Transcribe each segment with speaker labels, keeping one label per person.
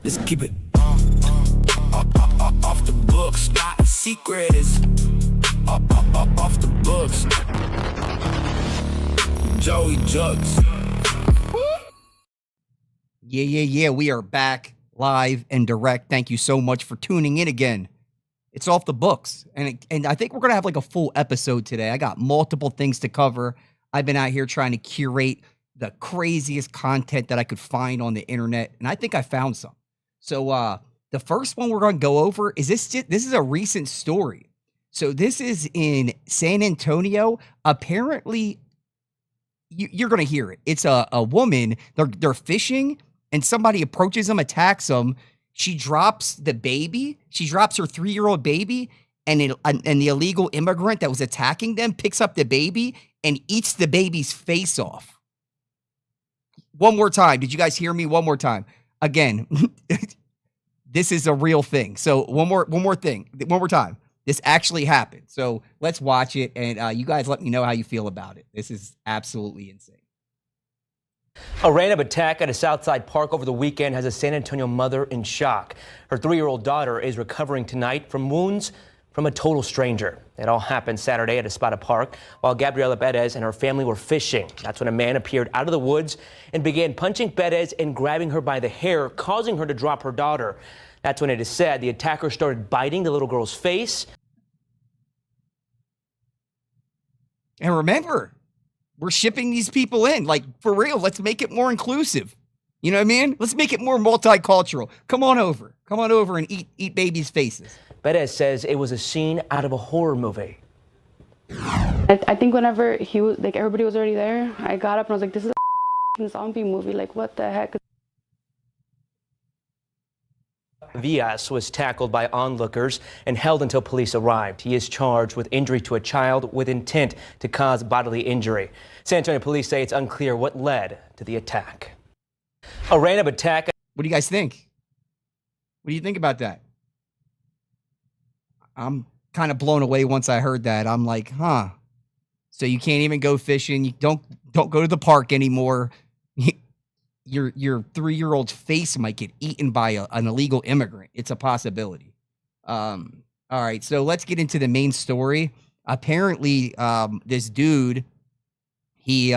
Speaker 1: Let's keep it off the books. Not a secret. It's off the books. Joey Jugs.
Speaker 2: Yeah. We are back live and direct. Thank you so much for tuning in again. It's off the books. And I think we're going to have like a full episode today. I got multiple things to cover. I've been out here trying to curate the craziest content that I could find on the internet. And I think I found some. So the first one we're going to go over is this is a recent story. So this is in San Antonio. Apparently, you're going to hear it. It's a woman. They're fishing, and somebody approaches them, attacks them. She drops the baby. She drops her 3-year-old baby, and the illegal immigrant that was attacking them picks up the baby and eats the baby's face off. One more time. Did you guys hear me? One more time. Again, this is a real thing. So one more time. This actually happened. So let's watch it, and you guys let me know how you feel about it. This is absolutely insane.
Speaker 3: A random attack at a Southside park over the weekend has a San Antonio mother in shock. Her 3-year-old daughter is recovering tonight from wounds from a total stranger. It all happened Saturday at a spotted park while Gabriela Perez and her family were fishing. That's when a man appeared out of the woods and began punching Perez and grabbing her by the hair, causing her to drop her daughter. That's when it is said the attacker started biting the little girl's face.
Speaker 2: And remember, we're shipping these people in. Like, for real, let's make it more inclusive. You know what I mean? Let's make it more multicultural. Come on over. Come on over and eat babies' faces.
Speaker 3: Perez says it was a scene out of a horror movie.
Speaker 4: I think whenever he was, like, everybody was already there, I got up and I was like, this is a zombie movie. Like, what the heck?
Speaker 3: Villas was tackled by onlookers and held until police arrived. He is charged with injury to a child with intent to cause bodily injury. San Antonio police say it's unclear what led to the attack. A random attack.
Speaker 2: What do you guys think? What do you think about that? I'm kind of blown away once I heard that. I'm like, huh. So you can't even go fishing. You don't go to the park anymore. Your 3-year-old's face might get eaten by an illegal immigrant. It's a possibility. All right, so let's get into the main story. Apparently, this dude, he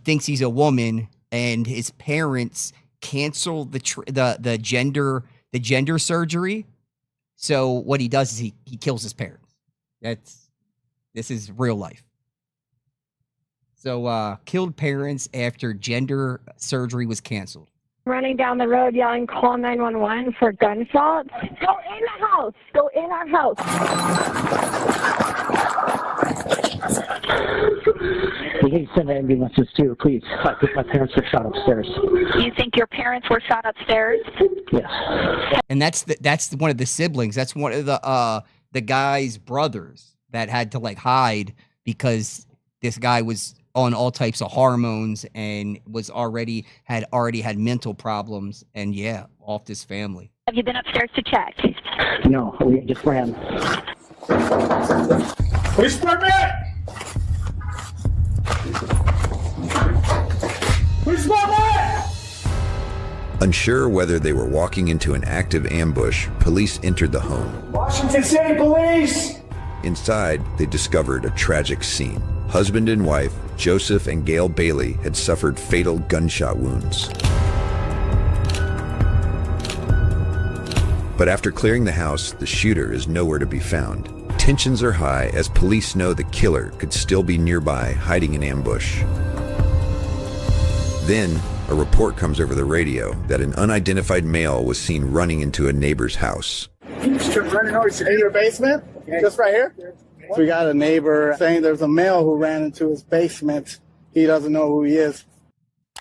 Speaker 2: thinks he's a woman, and his parents canceled the gender surgery. So what he does is he kills his parents. This is real life. So killed parents after gender surgery was canceled.
Speaker 5: Running down the road yelling, call 911 for gunshots. Go in the house. Go in our house.
Speaker 6: We need to send ambulances too, please. I think my parents were shot upstairs.
Speaker 5: You think your parents were shot upstairs?
Speaker 6: Yes.
Speaker 2: And that's one of the siblings. That's one of the guy's brothers that had to like hide because this guy was on all types of hormones and was already had mental problems, and yeah, off his family.
Speaker 5: Have you been upstairs to check?
Speaker 6: No, we just ran.
Speaker 7: Police department! Police department!
Speaker 8: Unsure whether they were walking into an active ambush, police entered the home.
Speaker 7: Washington City Police!
Speaker 8: Inside, they discovered a tragic scene. Husband and wife, Joseph and Gail Bailey, had suffered fatal gunshot wounds. But after clearing the house, the shooter is nowhere to be found. Tensions are high as police know the killer could still be nearby, hiding in ambush. Then, a report comes over the radio that an unidentified male was seen running into a neighbor's house.
Speaker 9: Running over in your basement? Just right here? We got a neighbor saying there's a male who ran into his basement. He doesn't know who he is.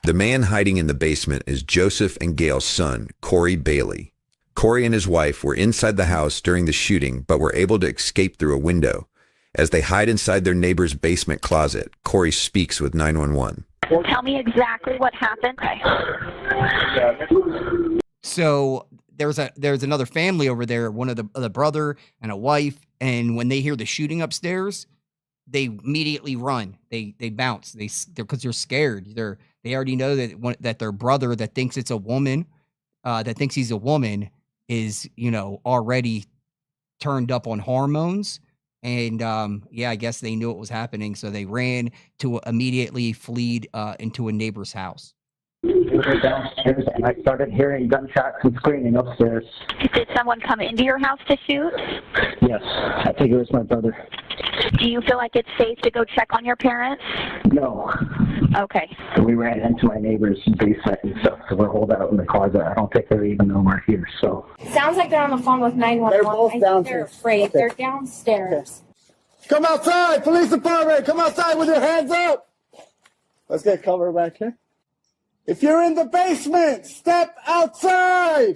Speaker 8: The man hiding in the basement is Joseph and Gail's son, Corey Bailey. Corey and his wife were inside the house during the shooting, but were able to escape through a window. As they hide inside their neighbor's basement closet, Corey speaks with 911.
Speaker 5: Tell me exactly what happened.
Speaker 2: So there's another family over there, one of the brother and a wife, and when they hear the shooting upstairs, they immediately run. They bounce. Because they're scared. They already know that their brother that thinks it's a woman that thinks he's a woman is, already turned up on hormones. And I guess they knew what was happening, so they ran to immediately flee into a neighbor's house.
Speaker 6: We were downstairs, and I started hearing gunshots and screaming upstairs.
Speaker 5: Did someone come into your house to shoot?
Speaker 6: Yes, I think it was my brother.
Speaker 5: Do you feel like it's safe to go check on your parents?
Speaker 6: No.
Speaker 5: Okay.
Speaker 6: We ran into my neighbor's basement and stuff, so we're holed out in the closet. I don't think they even know we're here, so.
Speaker 10: Sounds like they're on the phone with 911.
Speaker 9: They're both
Speaker 10: I think
Speaker 9: downstairs.
Speaker 10: they're afraid.
Speaker 9: Okay.
Speaker 10: They're downstairs.
Speaker 9: Come outside, police department. Come outside with your hands up. Let's get cover back here. If you're in the basement, step outside.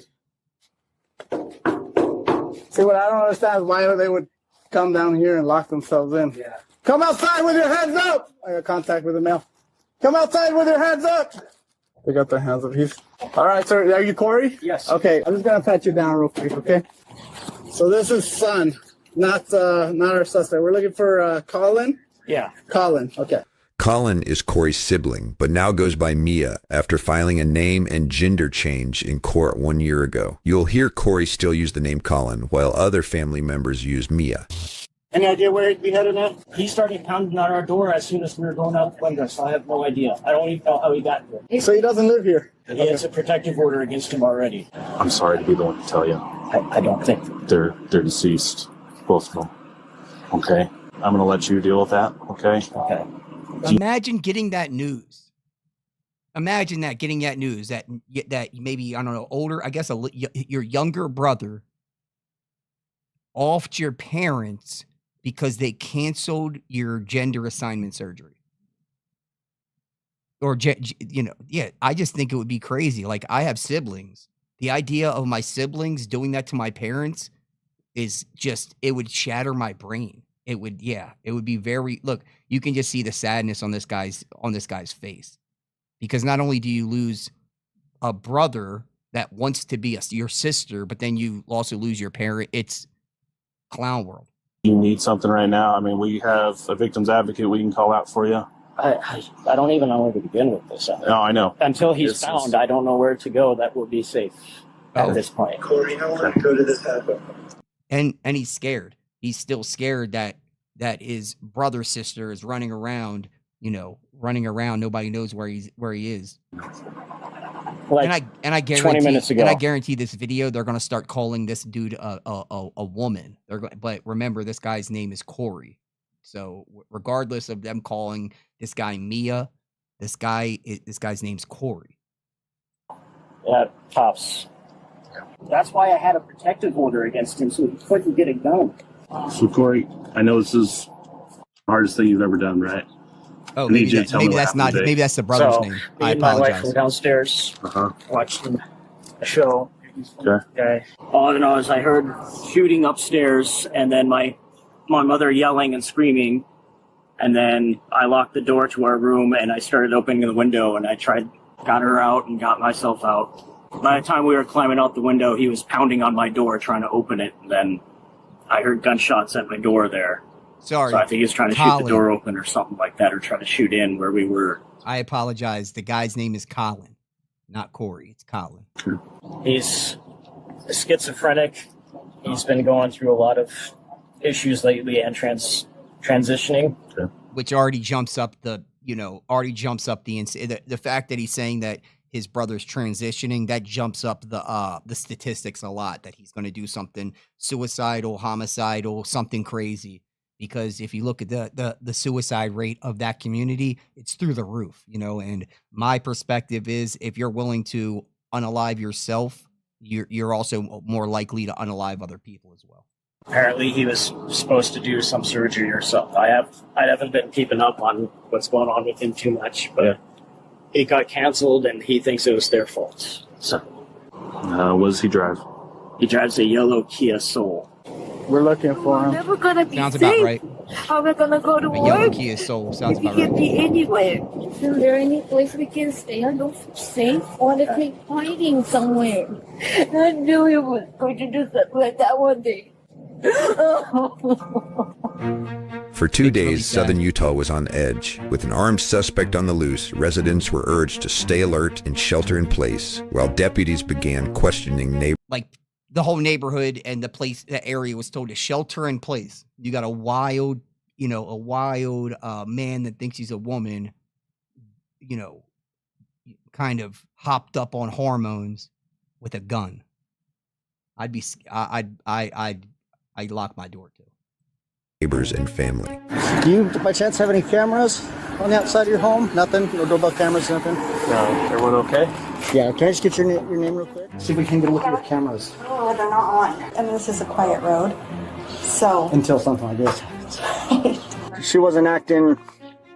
Speaker 9: See, what I don't understand is why they would come down here and lock themselves in. Yeah. Come outside with your hands up. I got contact with the male. Come outside with your hands up. They got their hands up. All right, sir. Are you Corey?
Speaker 6: Yes.
Speaker 9: Okay, I'm just gonna pat you down real quick, okay? So this is son, not our suspect. We're looking for Collin.
Speaker 6: Yeah.
Speaker 9: Collin. Okay.
Speaker 8: Collin is Corey's sibling, but now goes by Mia after filing a name and gender change in court 1 year ago. You'll hear Corey still use the name Collin, while other family members use Mia.
Speaker 11: Any idea where he'd be headed at? He started pounding on our door as soon as we were going out the window, so I have no idea. I don't even know how he got here.
Speaker 9: So he doesn't live here?
Speaker 11: He has a protective order against him already.
Speaker 12: I'm sorry to be the one to tell you.
Speaker 11: I don't think.
Speaker 12: They're deceased, both of them. Okay? I'm going to let you deal with that, okay?
Speaker 11: Okay.
Speaker 2: Imagine getting that news. Imagine that, getting that news that maybe, I don't know, older, I guess your younger brother offed your parents because they canceled your gender assignment surgery. Or, I just think it would be crazy. Like, I have siblings. The idea of my siblings doing that to my parents is just, it would shatter my brain. It would be very, look, you can just see the sadness on this guy's face, because not only do you lose a brother that wants to be your sister, but then you also lose your parent. It's clown world.
Speaker 12: You need something right now? I mean, we have a victim's advocate we can call out for you.
Speaker 11: I don't even know where to begin with this.
Speaker 12: No, I know.
Speaker 11: Until he's found, I don't know where to go that will be safe at this point.
Speaker 9: Corey, how long ago did this happen?
Speaker 2: And he's scared. He's still scared that his brother's sister is running around. Nobody knows where he is.
Speaker 11: Like,
Speaker 2: and I guarantee
Speaker 11: 20 minutes ago.
Speaker 2: And I guarantee this video, they're going to start calling this dude a woman. But remember, this guy's name is Corey. So regardless of them calling this guy Mia, this guy's name's Corey.
Speaker 11: Yeah, tops. That's why I had a protective order against him, so he couldn't get it done.
Speaker 12: So, Corey, I know this is the hardest thing you've ever done, right?
Speaker 2: Oh, maybe that's the brother's name. I apologize.
Speaker 11: Me and my wife were downstairs watching a show. Okay. All I know is I heard shooting upstairs, and then my mother yelling and screaming, and then I locked the door to our room, and I started opening the window, and I got her out and got myself out. By the time we were climbing out the window, he was pounding on my door trying to open it, and then I heard gunshots at my door there.
Speaker 2: Sorry.
Speaker 11: So I think he was trying to shoot the door open or something like that, or try to shoot in where we were.
Speaker 2: I apologize. The guy's name is Collin, not Corey. It's Collin.
Speaker 11: He's schizophrenic. He's been going through a lot of issues lately and transitioning.
Speaker 2: Which already jumps up the fact that he's saying that his brother's transitioning, that jumps up the statistics a lot, that he's going to do something suicidal, homicidal, something crazy. Because if you look at the suicide rate of that community, it's through the roof, and my perspective is, if you're willing to unalive yourself, you're also more likely to unalive other people as well.
Speaker 11: Apparently he was supposed to do some surgery or something. I haven't been keeping up on what's going on with him too much, but it got canceled and he thinks it was their fault. So
Speaker 12: what does he drive?
Speaker 11: He drives a yellow Kia Soul.
Speaker 9: We're looking for him.
Speaker 10: Never gonna be
Speaker 2: Sounds
Speaker 10: safe.
Speaker 2: about right.
Speaker 10: How are we gonna go to
Speaker 2: A yellow
Speaker 10: work?
Speaker 2: Kia Soul sounds
Speaker 10: If we
Speaker 2: about
Speaker 10: can't
Speaker 2: right.
Speaker 10: be anywhere. Is there any place we can stay? I don't feel safe. I want to take hiding somewhere. I knew he was going to do something like that one day.
Speaker 8: For 2
Speaker 2: It's really
Speaker 8: days,
Speaker 2: sad.
Speaker 8: southern Utah was on edge. With an armed suspect on the loose, residents were urged to stay alert and shelter in place, while deputies began questioning neighbors.
Speaker 2: Like the whole neighborhood and the area was told to shelter in place. You got a wild man that thinks he's a woman, kind of hopped up on hormones with a gun. I'd lock my door too.
Speaker 8: Neighbors and family.
Speaker 9: Do you, by chance, have any cameras on the outside of your home? Nothing? No doorbell cameras, nothing?
Speaker 11: No, everyone okay?
Speaker 9: Yeah, can I just get your name real quick? See if we can get a look at your cameras.
Speaker 13: Oh, they're not on. I mean, this is a quiet road, so.
Speaker 9: Until something like this happens. She wasn't acting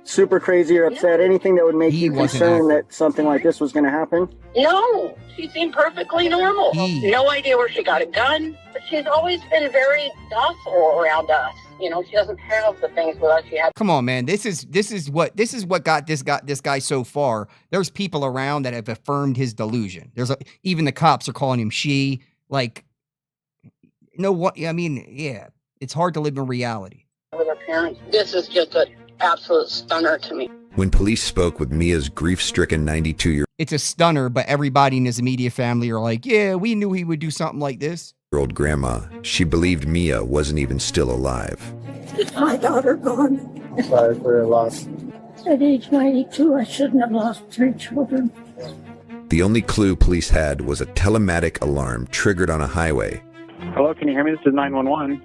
Speaker 9: super crazy or upset, anything that would make you concerned that something like this was going to happen?
Speaker 14: No, she seemed perfectly normal. No idea where she got a gun, but she's always been very docile around us. You know, she doesn't have the things with us she had.
Speaker 2: Come on, man. This is what got this guy so far. There's people around that have affirmed his delusion. Even the cops are calling him she. Like, it's hard to live in reality.
Speaker 14: With her parents, this is just an absolute stunner to me.
Speaker 8: When police spoke with Mia's grief-stricken 92-year-old
Speaker 2: It's a stunner, but everybody in his immediate family are like, yeah, we knew he would do something like this.
Speaker 8: grandma, she believed Mia wasn't even still alive.
Speaker 10: Is my daughter gone?
Speaker 9: Sorry for your loss.
Speaker 10: At age 92, I shouldn't have lost 3 children.
Speaker 8: The only clue police had was a telematic alarm triggered on a highway.
Speaker 15: Hello, can you hear me? This is 911.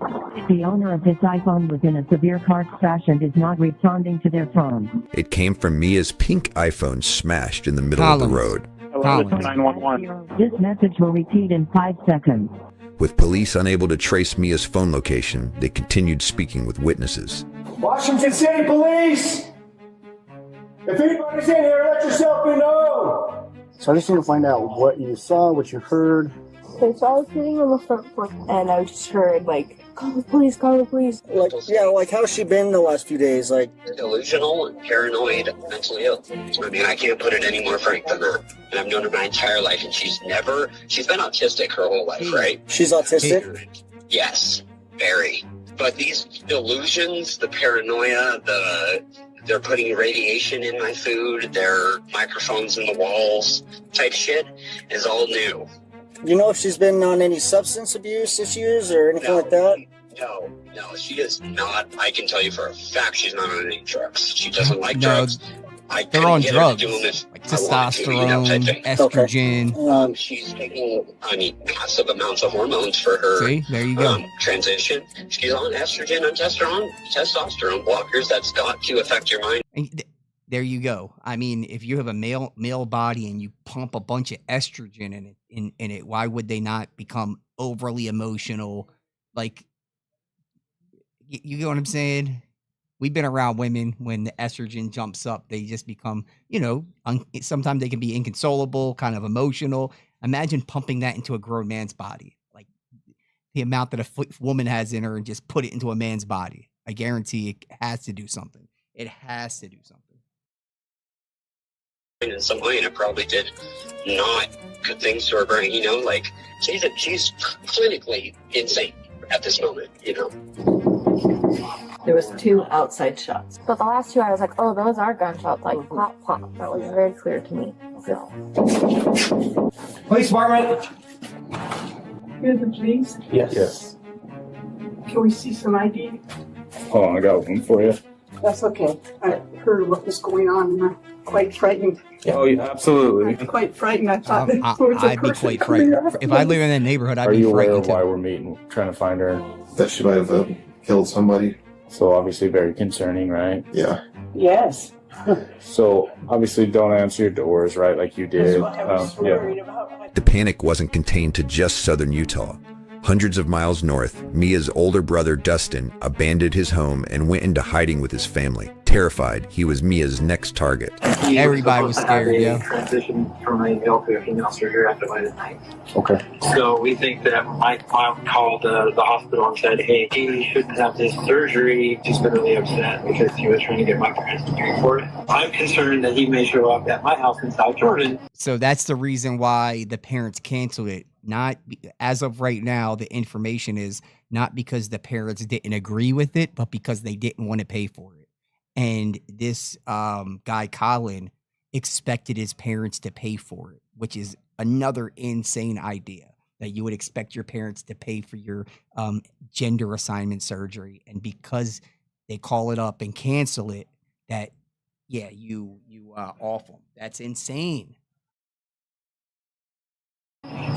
Speaker 16: The owner of this iPhone was in a severe car crash and is not responding to their phone.
Speaker 8: It came from Mia's pink iPhone smashed in the middle of the road.
Speaker 15: Hello, this is 911.
Speaker 16: This message will repeat in 5 seconds.
Speaker 8: With police unable to trace Mia's phone location, they continued speaking with witnesses.
Speaker 7: Washington City Police! If anybody's in here, let yourself be known!
Speaker 9: So I just want to find out what you saw, what you heard.
Speaker 17: Okay, so I was sitting on the front porch and I just heard, like, call the police, call the police.
Speaker 9: Like how's she been the last few days? Like,
Speaker 18: delusional and paranoid, mentally ill. I mean, I can't put it any more frank than that. And I've known her my entire life, and she's been autistic her whole life, right?
Speaker 9: She's autistic?
Speaker 18: Yes, very. But these delusions, the paranoia, they're putting radiation in my food, their microphones in the walls type shit is all new.
Speaker 9: You know if she's been on any substance abuse issues or anything like that?
Speaker 18: No, she is not. I can tell you for a fact she's not on any drugs. She doesn't like drugs.
Speaker 2: They're on drugs, like testosterone, estrogen.
Speaker 18: She's taking, massive amounts of hormones for her.
Speaker 2: See, there you go.
Speaker 18: Transition. She's on estrogen and testosterone blockers. That's got to affect your mind.
Speaker 2: There you go. I mean, if you have a male body and you pump a bunch of estrogen in it, why would they not become overly emotional? Like, you know what I'm saying? We've been around women when the estrogen jumps up, they just become, sometimes they can be inconsolable, kind of emotional. Imagine pumping that into a grown man's body, like the amount that a woman has in her, and just put it into a man's body. I guarantee it has to do something. It has to do something.
Speaker 18: In some way, and it probably did not good things to her brain. Like she's clinically insane at this moment.
Speaker 17: There was 2 outside shots. But the last 2, I was like, oh, those are gunshots, like pop, pop. That was very clear to me. So.
Speaker 7: Police department.
Speaker 19: You're the police?
Speaker 15: Yes.
Speaker 19: Can we see some ID?
Speaker 15: Oh, I got one for you.
Speaker 19: That's okay. I heard what was going on and I'm quite frightened.
Speaker 15: Oh, yeah, absolutely.
Speaker 19: I'm quite frightened. I thought
Speaker 2: I'd be quite frightened. If I live in that neighborhood, I'd be frightened.
Speaker 15: Are you aware of why we're meeting, trying to find her?
Speaker 20: That she might have killed somebody.
Speaker 15: So obviously very concerning, right?
Speaker 20: Yeah.
Speaker 19: Yes.
Speaker 15: So obviously don't answer your doors, right, like you did.
Speaker 19: That's what I was worried about.
Speaker 8: The panic wasn't contained to just southern Utah. Hundreds of miles north, Mia's older brother Dustin abandoned his home and went into hiding with his family. terrified he was Mia's next target.
Speaker 2: Everybody was scared, yeah.
Speaker 21: Transition from a male to a female surgery after my night.
Speaker 12: Okay.
Speaker 21: So we think that my mom called the hospital and said, hey, he shouldn't have this surgery. She's been really upset because he was trying to get my parents to pay for it. I'm concerned that he may show up at my house in South Jordan.
Speaker 2: So that's the reason why the parents canceled it. Not as of right now, the information is not because the parents didn't agree with it, but because they didn't want to pay for it. And this guy, Collin, expected his parents to pay for it, which is another insane idea, that you would expect your parents to pay for your gender assignment surgery. And because they call it up and cancel it, that, yeah, you off them. That's insane.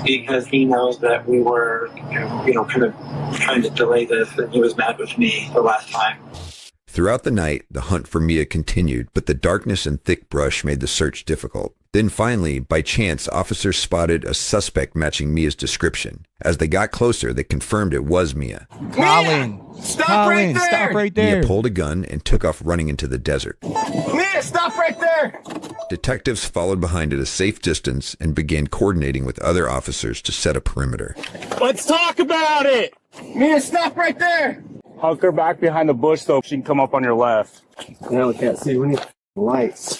Speaker 21: Because he knows that we were, kind of trying to delay this, and he was mad with me the last time.
Speaker 8: Throughout the night, the hunt for Mia continued, but the darkness and thick brush made the search difficult. Then finally, by chance, officers spotted a suspect matching Mia's description. As they got closer, they confirmed it was Mia.
Speaker 2: Collin! Stop right there! Stop right there!
Speaker 8: Mia pulled a gun and took off running into the desert.
Speaker 7: Mia, stop right there!
Speaker 8: Detectives followed behind at a safe distance and began coordinating with other officers to set a perimeter.
Speaker 9: Let's talk about it!
Speaker 7: Mia, stop right there!
Speaker 9: Hunker back behind the bush so she can come up on your left.
Speaker 6: Now we can't see. We need lights.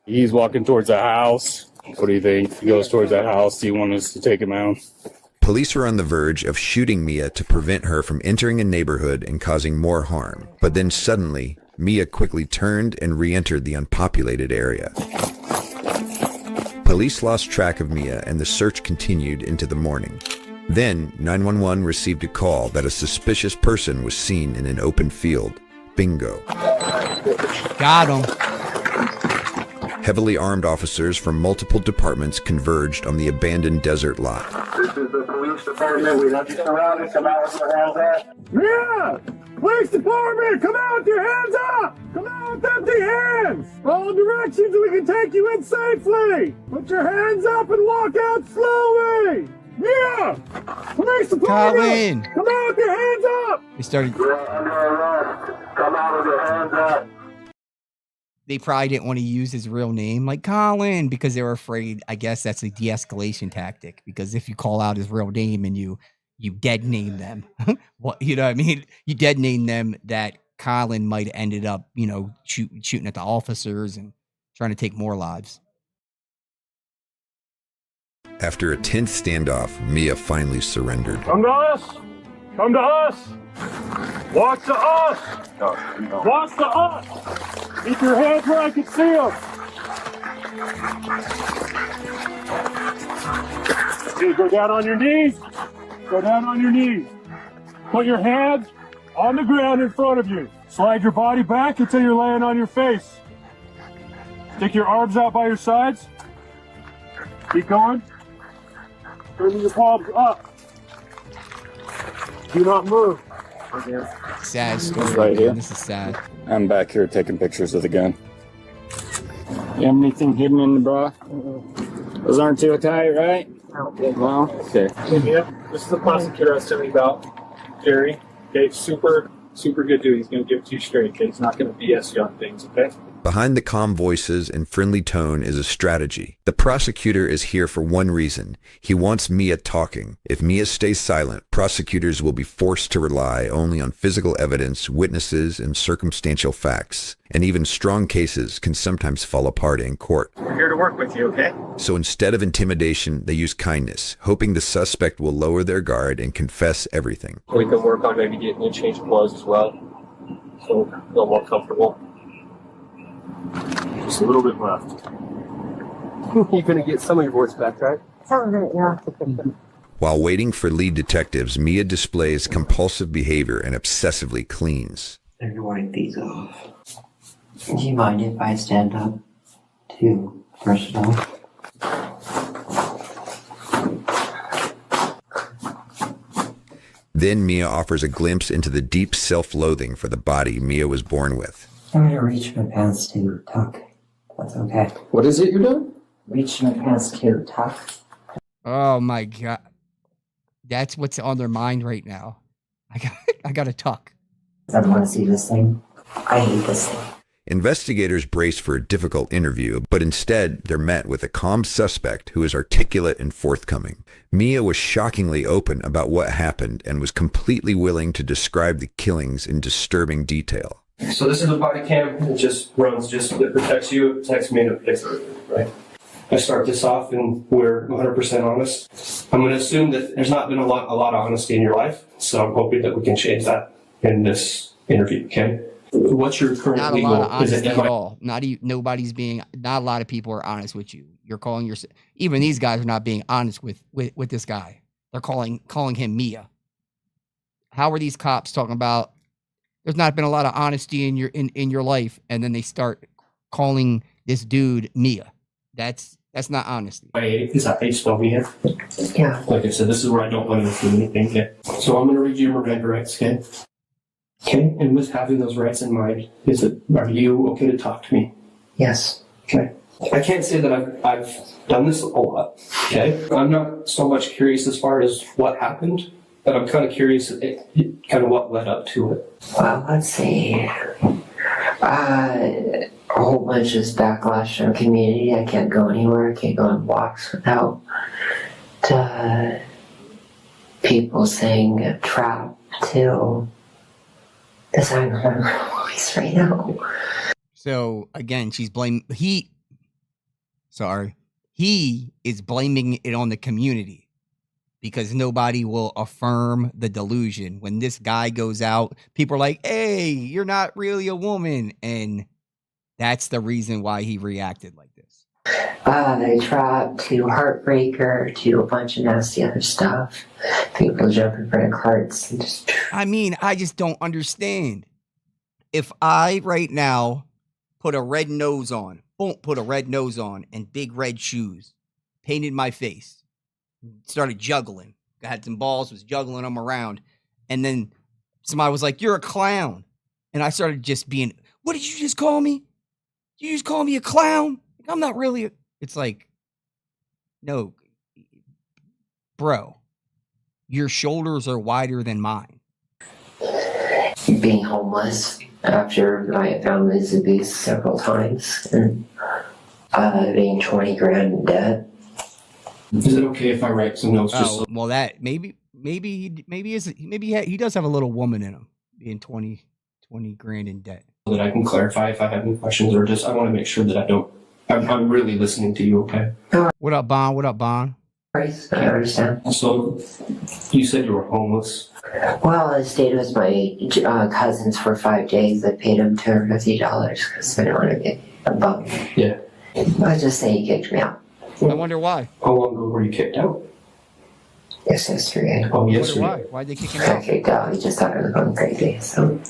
Speaker 9: He's walking towards the house. What do you think? He goes towards that house. Do you want us to take him out?
Speaker 8: Police were on the verge of shooting Mia to prevent her from entering a neighborhood and causing more harm. But then suddenly, Mia quickly turned and re-entered the unpopulated area. Police lost track of Mia and the search continued into the morning. Then, 911 received a call that a suspicious person was seen in an open field. Bingo.
Speaker 2: Got him.
Speaker 8: Heavily armed officers from multiple departments converged on the abandoned desert lot.
Speaker 7: This is the police department. We have you surrounded. Come out with your hands up. Yeah! Police department, come out with your hands up! Come out with empty hands! All directions and we can take you in safely! Put your hands up and walk out slowly! Yeah! Police department!
Speaker 2: Collin!
Speaker 7: Come out with your hands up!
Speaker 2: They started...
Speaker 7: You're under arrest. Come out with your hands up.
Speaker 2: They probably didn't want to use his real name, like Collin, because they were afraid. I guess that's a de-escalation tactic, because if you call out his real name and you dead name them, what, you know what I mean? You dead name them, that Collin might have ended up, shooting at the officers and trying to take more lives.
Speaker 8: After a tense standoff, Mia finally surrendered.
Speaker 7: Come to us! Come to us! Walk to us! Walk to us! Keep your hands where I can see them! Dude, go down on your knees! Go down on your knees! Put your hands on the ground in front of you. Slide your body back until you're laying on your face. Stick your arms out by your sides. Keep going. Turn your palms up. Do not move.
Speaker 2: Sad story.
Speaker 9: Right here.
Speaker 2: This is sad.
Speaker 9: I'm back here taking pictures of the gun. You have anything hidden in the bra? Those aren't too tight, right? Well, okay.
Speaker 21: Yeah, this is the prosecutor I was telling you about, Jerry. Okay, super good dude. He's going to give it to you straight, okay? He's not going to BS you on things, okay?
Speaker 8: Behind the calm voices and friendly tone is a strategy. The prosecutor is here for one reason. He wants Mia talking. If Mia stays silent, prosecutors will be forced to rely only on physical evidence, witnesses, and circumstantial facts. And even strong cases can sometimes fall apart in court.
Speaker 21: We're here to work with you, okay?
Speaker 8: So instead of intimidation, they use kindness, hoping the suspect will lower their guard and confess everything.
Speaker 21: We can work on maybe getting you a change of clothes as well, so a little more comfortable.
Speaker 9: Just a little bit left.
Speaker 21: You're going to get some of your voice back, right?
Speaker 10: Some of it, yeah.
Speaker 8: While waiting for lead detectives, Mia displays compulsive behavior and obsessively cleans.
Speaker 22: I'm going to wipe these off. Do you mind if I stand up to brush it off?
Speaker 8: Then Mia offers a glimpse into the deep self-loathing for the body Mia was born with.
Speaker 22: I'm going to reach my pants to tuck. That's okay.
Speaker 6: What is it you're doing?
Speaker 22: Reach my pants to tuck.
Speaker 2: Oh my God. That's what's on their mind right now. I got to tuck.
Speaker 22: I don't want to see this thing. I hate this thing.
Speaker 8: Investigators brace for a difficult interview, but instead they're met with a calm suspect who is articulate and forthcoming. Mia was shockingly open about what happened and was completely willing to describe the killings in disturbing detail.
Speaker 1: So this is a body cam. It just runs, it protects you, it protects me, and it protects everything, right? I start this off and we're 100% honest. I'm going to assume that there's not been a lot of honesty in your life, so I'm hoping that we can change that in this interview, okay? What's your current
Speaker 2: Not a
Speaker 1: legal?
Speaker 2: lot of honesty
Speaker 1: at
Speaker 2: all. Not a lot of people are honest with you. You're calling even these guys are not being honest with this guy. They're calling him Mia. How are these cops talking about there's not been a lot of honesty in your life, and then they start calling this dude Mia? That's not honesty.
Speaker 1: Is that how you spell Mia?
Speaker 22: Yeah.
Speaker 1: Like I said, this is where I don't want to assume anything yet. So I'm going to read you your Miranda rights, okay? Okay, and with having those rights in mind, are you okay to talk to me?
Speaker 22: Yes.
Speaker 1: Okay. I can't say that I've done this a lot, okay? I'm not so much curious as far as what happened, but I'm kind of curious kind of what led up to it.
Speaker 22: Well, let's see. A whole bunch of backlash from the community. I can't go anywhere. I can't go on walks without people saying trap to the sound of my voice right now.
Speaker 2: So again, he is blaming it on the community because nobody will affirm the delusion. When this guy goes out, people are like, hey, you're not really a woman. And that's the reason why he reacted like this.
Speaker 22: They trapped to Heartbreaker to a bunch of nasty other stuff. People jump in front of carts and just...
Speaker 2: I just don't understand. If I right now put a red nose on and big red shoes, painted my face, started juggling, had some balls, was juggling them around, and then somebody was like, you're a clown. And I started just being, what did you just call me? Did you just call me a clown? I'm not really it's like, no, bro, your shoulders are wider than mine.
Speaker 22: Being homeless after my family's abuse several times and being 20 grand in debt.
Speaker 1: Is it okay if I write some notes?
Speaker 2: Well, that maybe he does have a little woman in him, being 20 grand in debt.
Speaker 1: So that I can clarify if I have any questions, or just I want to make sure that I'm really listening to you, okay?
Speaker 2: What up, Bon?
Speaker 22: I understand.
Speaker 1: So, you said you were homeless.
Speaker 22: Well, I stayed with my cousins for 5 days. I paid them $250 because I didn't want to get a bum.
Speaker 1: Yeah.
Speaker 22: I just say he kicked me out.
Speaker 2: I wonder why.
Speaker 1: How long ago were you kicked out?
Speaker 22: Yes, yesterday.
Speaker 1: Oh, yesterday.
Speaker 2: Why? Why'd they kick him
Speaker 22: I
Speaker 2: out?
Speaker 22: kicked out. He just thought I was going crazy, so...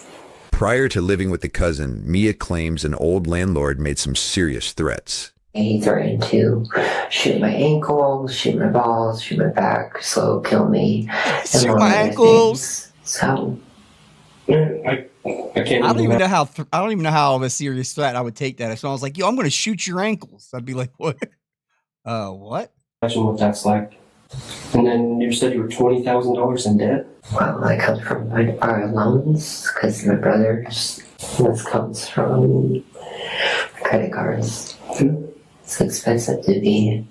Speaker 8: Prior to living with the cousin, Mia claims an old landlord made some serious threats.
Speaker 22: He threatened to shoot my ankles, shoot my balls, shoot my back, slow kill me.
Speaker 2: Shoot my ankles.
Speaker 22: So
Speaker 1: I can't.
Speaker 2: I don't even know how of a serious threat I would take that. If someone was like, "Yo, I'm going to shoot your ankles," I'd be like, "What? What?"
Speaker 1: Imagine what that's like. And then you said you were $20,000 in debt.
Speaker 22: Well, I come from our loans because my brother's. This comes from credit cards. It's expensive to be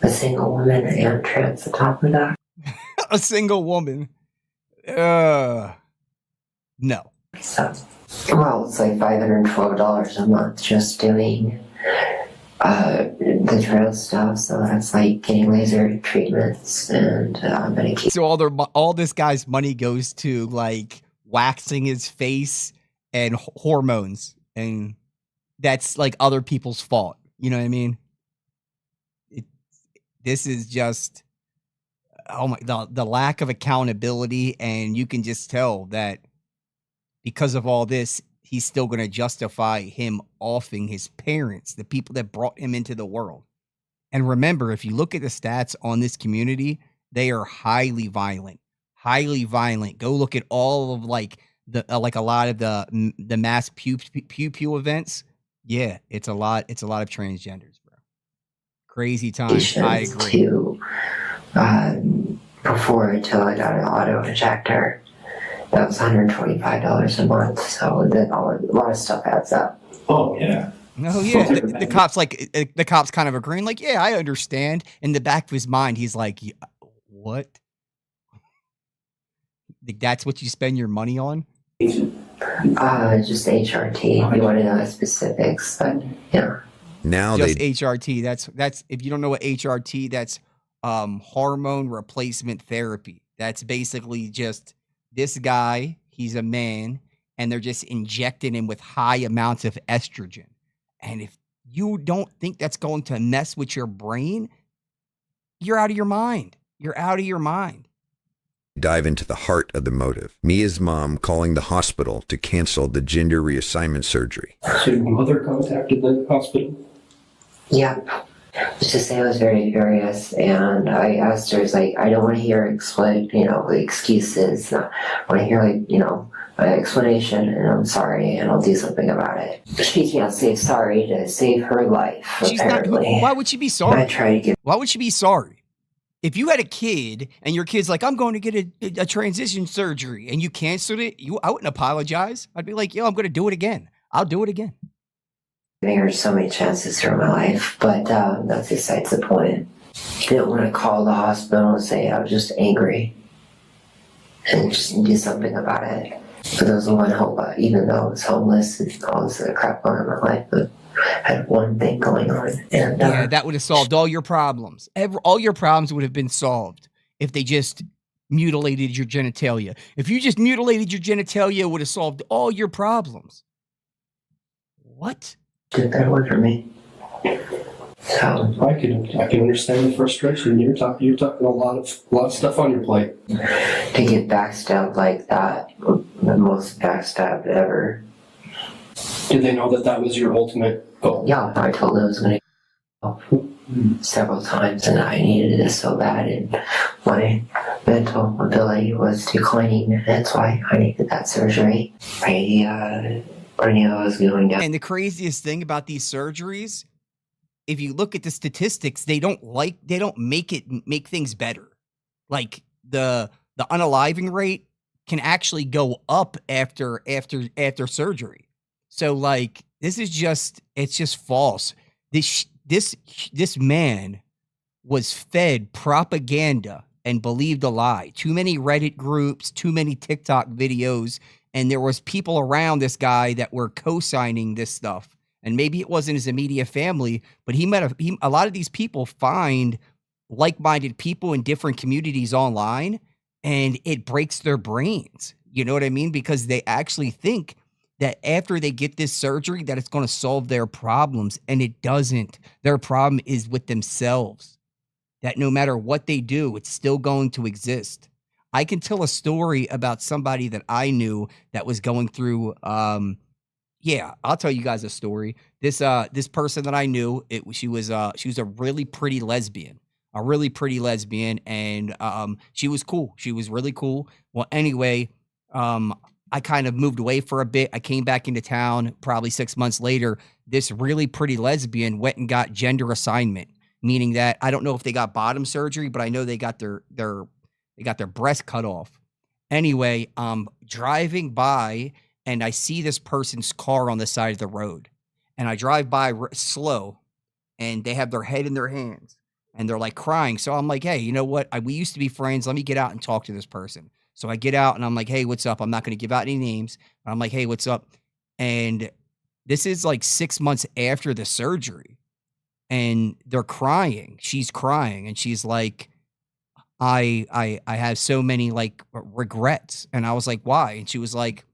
Speaker 22: a single woman and trans on top of that.
Speaker 2: A single woman? No.
Speaker 22: So, well, it's like $512 a month just doing the trans stuff. So that's like getting laser treatments and medication.
Speaker 2: So all this guy's money goes to like waxing his face and hormones, and that's like other people's fault. You know what I mean? This is just, the lack of accountability, and you can just tell that because of all this, he's still going to justify him offing his parents, the people that brought him into the world. And remember, if you look at the stats on this community, they are highly violent. Go look at all of like a lot of the mass pew events. Yeah, it's a lot of transgenders, bro. Crazy times. I agree.
Speaker 22: Before until I got an auto injector, That was $125 a month. So a lot of stuff adds up.
Speaker 1: Oh yeah.
Speaker 2: No, yeah. The cops kind of agreeing, like, yeah, I understand. In the back of his mind, he's like, what? Like, that's what you spend your money on?
Speaker 22: Just HRT. If you want to know the specifics, but yeah.
Speaker 8: Now
Speaker 2: just HRT. That's if you don't know what HRT, that's hormone replacement therapy. That's basically just this guy. He's a man, and they're just injecting him with high amounts of estrogen. And if you don't think that's going to mess with your brain, you're out of your mind. You're out of your mind.
Speaker 8: dive into the heart of the motive. Mia's mom calling the hospital to cancel the gender reassignment surgery.
Speaker 1: So your mother contacted the hospital?
Speaker 22: Yeah. Let's just say I was very furious, and I asked her, I don't want to hear excuses. I want to hear, an explanation, and I'm sorry, and I'll do something about it. She can't say sorry to save her life, apparently.
Speaker 2: Why would she be sorry?
Speaker 22: I try to get...
Speaker 2: Why would she be sorry? If you had a kid, and your kid's like, I'm going to get a transition surgery, and you canceled it, I wouldn't apologize. I'd be like, yo, I'm going to do it again. I'll do it again.
Speaker 22: Giving her so many chances through my life, but that's besides the point. I didn't want to call the hospital and say I was just angry and just do something about it. But there was one hope, even though I was homeless and all this other crap going on in my life, but I had one thing going on. And
Speaker 2: yeah, that would have solved all your problems. All your problems would have been solved if they just mutilated your genitalia. If you just mutilated your genitalia, it would have solved all your problems. What?
Speaker 22: Did that work for me? So
Speaker 1: I can understand the frustration. You're talking a lot of stuff on your plate.
Speaker 22: To get backstabbed like that, the most backstabbed ever.
Speaker 1: Did they know that was your ultimate goal?
Speaker 22: Yeah, I told them I was going to several times, and I needed it so bad, and my mental ability was declining. That's why I needed that surgery. I knew I was going down.
Speaker 2: And the craziest thing about these surgeries, if you look at the statistics, they don't make things better. Like the unaliving rate can actually go up after surgery. So like it's just false. This man was fed propaganda and believed a lie. Too many Reddit groups, too many TikTok videos, and there was people around this guy that were co-signing this stuff. And maybe it wasn't his immediate family, but a lot of these people find like-minded people in different communities online, and it breaks their brains. You know what I mean? Because they actually think that after they get this surgery, that it's going to solve their problems, and it doesn't. Their problem is with themselves. That no matter what they do, it's still going to exist. I can tell a story about somebody that I knew that was going through. Yeah, I'll tell you guys a story. This person that I knew, she was a really pretty lesbian, and she was cool. She was really cool. Well, anyway, I kind of moved away for a bit. I came back into town probably 6 months later. This really pretty lesbian went and got gender assignment, meaning that I don't know if they got bottom surgery, but I know they got their breast cut off. Anyway, driving by, and I see this person's car on the side of the road, and I drive by slow, and they have their head in their hands, and they're like crying. So I'm like, hey, you know what? We used to be friends. Let me get out and talk to this person. So I get out, and I'm like, hey, what's up? I'm not going to give out any names. But I'm like, hey, what's up? And this is like 6 months after the surgery, and they're crying. She's crying, and she's like, I have so many like regrets. And I was like, why? And she was like,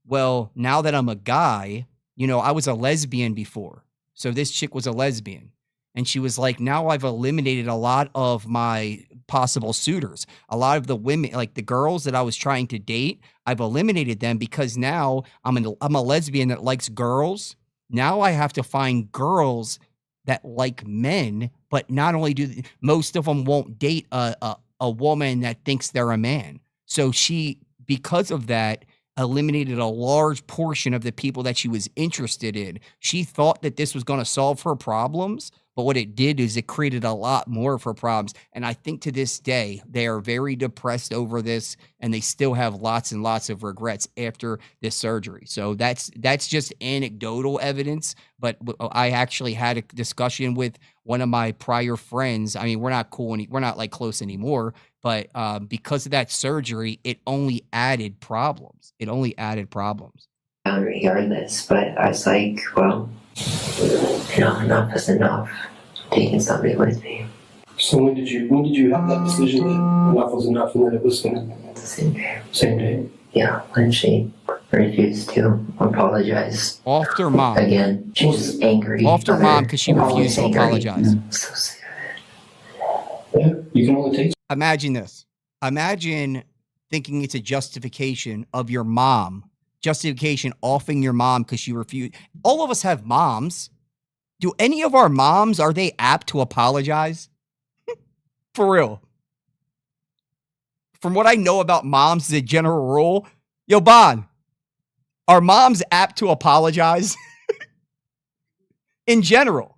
Speaker 2: well, now that I'm a guy, I was a lesbian before. So this chick was a lesbian. And she was like, now I've eliminated a lot of my possible suitors. A lot of the women, like the girls that I was trying to date, I've eliminated them because now I'm a lesbian that likes girls. Now I have to find girls that like men, but not only most of them won't date a woman that thinks they're a man. So she, because of that, eliminated a large portion of the people that she was interested in. She thought that this was going to solve her problems, But what it did is it created a lot more for problems. And I think to this day, they are very depressed over this, and they still have lots and lots of regrets after this surgery. So that's just anecdotal evidence. But I actually had a discussion with one of my prior friends. I mean, we're not cool, we're not like close anymore. But because of that surgery, it only added problems. It only added problems.
Speaker 22: Regardless, but I was like, well, enough is enough. Taking somebody with me.
Speaker 1: So when did you have that decision that enough was enough and that it was going to?
Speaker 22: The same day.
Speaker 1: Same day.
Speaker 22: Yeah, when she refused to apologize.
Speaker 2: Off her mom.
Speaker 22: Again, she was angry.
Speaker 2: Off her mom because she refused to apologize.
Speaker 22: So sad.
Speaker 1: Yeah, you can only take.
Speaker 2: Imagine this. Imagine thinking it's a justification of your mom. Justification offing your mom because she refused. All of us have moms. Do any of our moms, are they apt to apologize? For real. From what I know about moms as a general rule, yo, Bon, are moms apt to apologize? In general.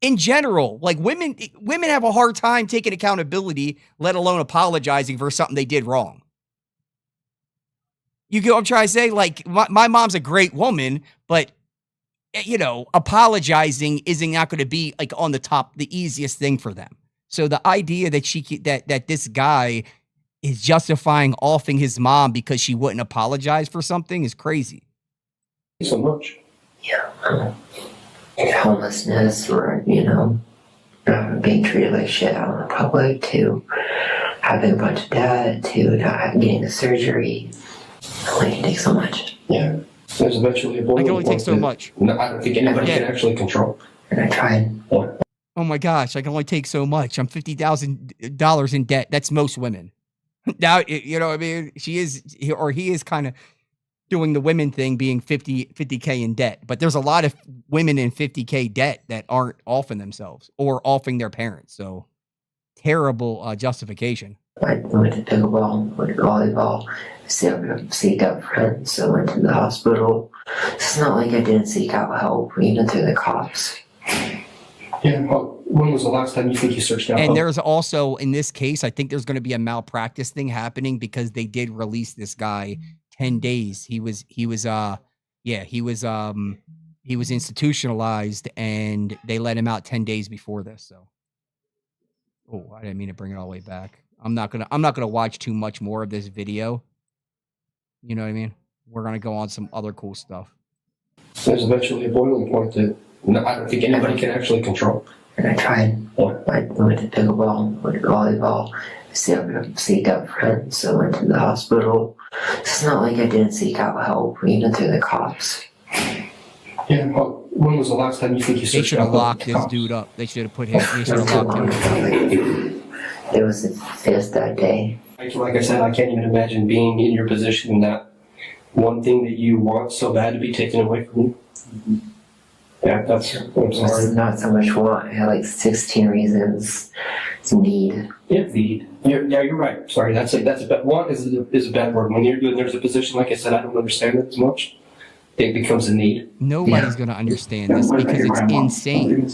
Speaker 2: In general, like women have a hard time taking accountability, let alone apologizing for something they did wrong. You get what I'm trying to say? Like, my mom's a great woman, but, you know, apologizing isn't not going to be, like, on the top, the easiest thing for them. So the idea that that this guy is justifying offing his mom because she wouldn't apologize for something is crazy.
Speaker 1: So much.
Speaker 22: Yeah. Homelessness or, being treated like shit out in the public, to having a bunch of debt, to not getting the surgery. Only can take so much.
Speaker 1: Yeah. There's eventually a boiling point.
Speaker 2: I can only take so much.
Speaker 1: No, I don't think anybody can actually control.
Speaker 22: And I tried.
Speaker 1: Yeah.
Speaker 2: Oh my gosh, I can only take so much. I'm $50,000 in debt. That's most women. Now, you know what I mean? He is kind of doing the women thing, being 50K in debt. But there's a lot of women in 50K debt that aren't offing themselves or offing their parents. So terrible justification.
Speaker 22: I went to pickleball, went to volleyball, seek out friends, I went to the hospital. It's not like I didn't seek out help, even through the cops.
Speaker 1: Yeah, when was the last time you think you searched out help?
Speaker 2: And there's also, in this case, I think there's going to be a malpractice thing happening because they did release this guy 10 days. He was institutionalized and they let him out 10 days before this. So, oh, I didn't mean to bring it all the way back. I'm not gonna watch too much more of this video. You know what I mean? We're gonna go on some other cool stuff.
Speaker 1: There's eventually a boiling point that I don't think anybody can actually control.
Speaker 22: And I tried. I went to pickleball, went to volleyball, seek out friends, I went to the hospital. It's not like I didn't seek out help, even through the cops.
Speaker 1: Yeah, when was the last time you think you searched out help?
Speaker 2: They should have locked this dude up. They should have put him. They should have locked him up.
Speaker 22: It was the 5th that day.
Speaker 1: Like I said, I can't even imagine being in your position and that one thing that you want so bad to be taken away from you. Yeah, I'm sorry.
Speaker 22: It's not so much want. I had like 16 reasons. It's need.
Speaker 1: Yeah, need. You're right. Sorry, that's a bad. Want is a bad word. When there's a position, like I said, I don't understand it as much. It becomes a need.
Speaker 2: Nobody's gonna understand this because it's insane.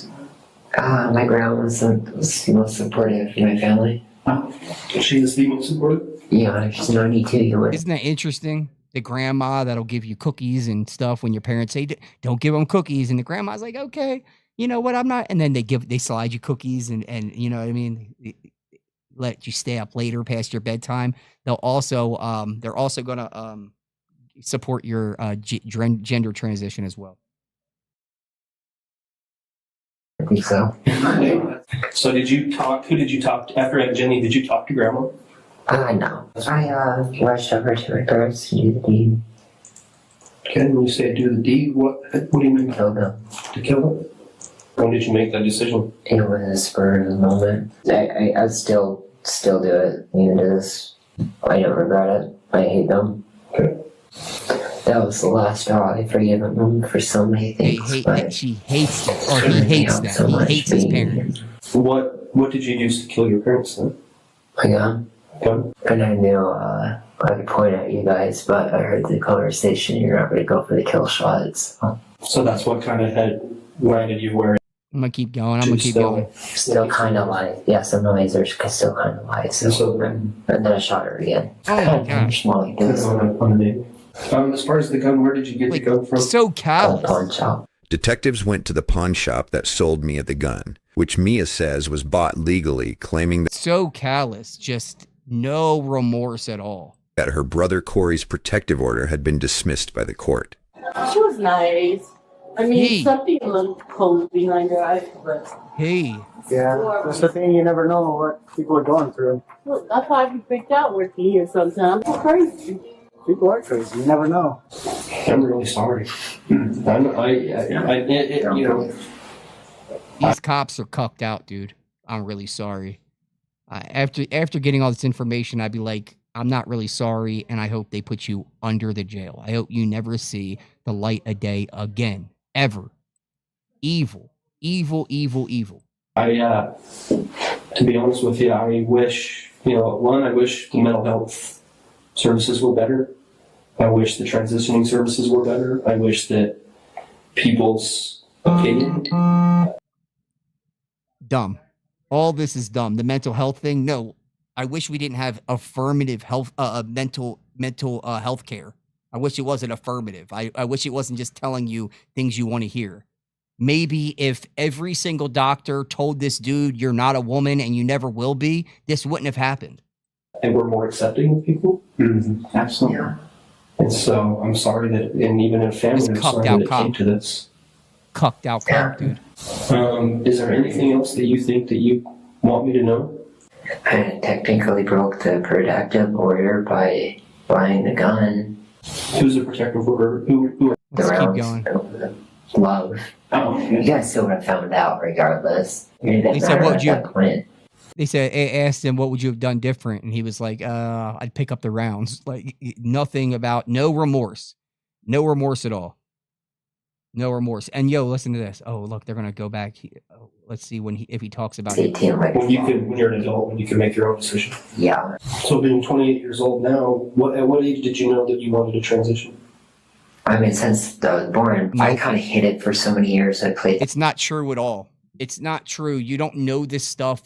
Speaker 22: My grandma was the most supportive in my family.
Speaker 1: She is the most supportive?
Speaker 22: Yeah, she's 92.
Speaker 2: Isn't that interesting? The grandma that'll give you cookies and stuff when your parents say, don't give them cookies. And the grandma's like, okay, you know what, I'm not. And then they slide you cookies and you know what I mean? Let you stay up later past your bedtime. They're also going to support your gender transition as well.
Speaker 22: I think so.
Speaker 1: So who did you talk to? After Jenny, did you talk to Grandma?
Speaker 22: No. I rushed over to my parents to do the deed.
Speaker 1: Okay, when you say do the deed, what do you mean?
Speaker 22: Kill them.
Speaker 1: To kill them? When did you make that decision?
Speaker 22: It was spur of the moment. I still do it. Even to this, I don't regret it. I hate them.
Speaker 1: Okay.
Speaker 22: That was the last straw. I forgive them for so many things.
Speaker 2: She hates them, or he hates them.
Speaker 22: So
Speaker 2: he hates his parents.
Speaker 1: What did you use to kill your parents then?
Speaker 22: My gun.
Speaker 1: Gun?
Speaker 22: And I knew I could point at you guys, but I heard the conversation. You're not going to go for the kill shots.
Speaker 1: So that's what kind of had reminded you where.
Speaker 2: I'm gonna keep going. I'm gonna keep going.
Speaker 22: Still kind of live. Yeah, some noise are still kind of live. So, and then I shot her again.
Speaker 2: Oh my gosh.
Speaker 22: More like this.
Speaker 1: As far as the gun, where did you get the gun from?
Speaker 2: So callous.
Speaker 22: Pawn shop.
Speaker 8: Detectives went to the pawn shop that sold Mia the gun, which Mia says was bought legally, claiming
Speaker 2: So callous. Just no remorse at all.
Speaker 8: that her brother Corey's protective order had been dismissed by the court.
Speaker 10: She was nice. I mean,
Speaker 2: Hey.
Speaker 10: something a little cold behind her eyes, but
Speaker 2: Hey.
Speaker 9: Yeah, that's the thing. You never know what people are going through.
Speaker 10: look, that's how I be freaked out working here sometimes. It's crazy.
Speaker 9: People are crazy. You never know.
Speaker 1: I'm really sorry. You know,
Speaker 2: These cops are cucked out, dude. I'm really sorry. After getting all this information, I'd be like, I'm not really sorry, and I hope they put you under the jail. I hope you never see the light of day again, ever. Evil, evil, evil, evil.
Speaker 1: to be honest with you, I wish, I wish the mental health services were better. I wish the transitioning services were better. I wish that people's opinion.
Speaker 2: Dumb. All this is dumb. The mental health thing, no. I wish we didn't have affirmative health, mental health care. I wish it wasn't affirmative. I wish it wasn't just telling you things you want to hear. Maybe if every single doctor told this dude, you're not a woman and you never will be, this wouldn't have happened.
Speaker 1: And we're more accepting of people.
Speaker 6: Mm-hmm. Absolutely.
Speaker 1: And so I'm sorry that, and even in family, I'm sorry that it came to this.
Speaker 2: Cucked out cop, dude.
Speaker 1: Is there anything else that you think that you want me to know?
Speaker 22: I technically broke the protective order by buying the gun.
Speaker 1: Who's the protective order? Who
Speaker 22: Let's keep going. Love.
Speaker 1: Oh,
Speaker 22: you guys still would have found out regardless.
Speaker 2: They said, what would you... They said, asked him, what would you have done different? And he was like, I'd pick up the rounds. Like, nothing about, no remorse. No remorse at all. No remorse. And yo, listen to this. Oh, look, they're going to go back. Let's see if he talks about it.
Speaker 1: When you're an adult, when you can make your own decision.
Speaker 22: Yeah.
Speaker 1: So being 28 years old now, at what age did you know that you wanted to transition?
Speaker 22: I mean, since I was born, I kind of hid it for so many years. I played.
Speaker 2: It's not true at all. It's not true. You don't know this stuff.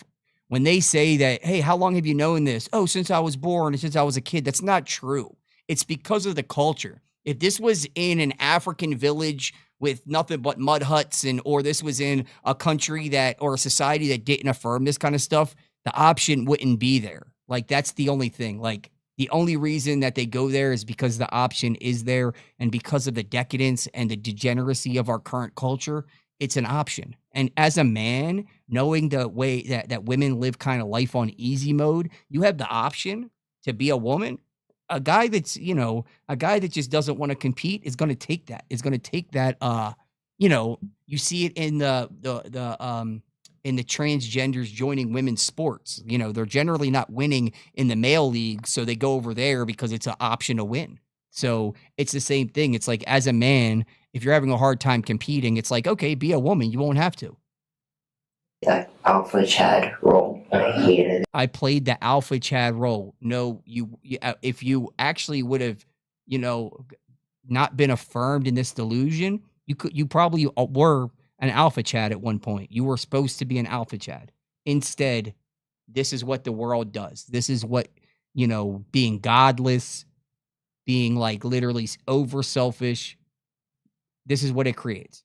Speaker 2: When they say that, hey, how long have you known this? Oh, since I was born and since I was a kid. That's not true. It's because of the culture. If this was in an African village with nothing but mud huts, or this was in a country or a society that didn't affirm this kind of stuff, the option wouldn't be there. Like, that's the only thing. Like, the only reason that they go there is because the option is there, and because of the decadence and the degeneracy of our current culture, it's an option. And as a man, knowing the way that women live kind of life on easy mode, you have the option to be a woman. A guy that's, a guy that just doesn't want to compete is going to take that. Is going to take that. You see it in the transgenders joining women's sports. They're generally not winning in the male league, so they go over there because it's an option to win. So it's the same thing. It's like, as a man, if you're having a hard time competing, it's like, okay, be a woman. You won't have to.
Speaker 22: That alpha Chad role. I hated it.
Speaker 2: I played the alpha Chad role. No, if you actually would have, not been affirmed in this delusion, you probably were an alpha Chad at one point. You were supposed to be an alpha Chad. Instead, this is what the world does. This is what, being godless, being like literally over selfish. This is what it creates.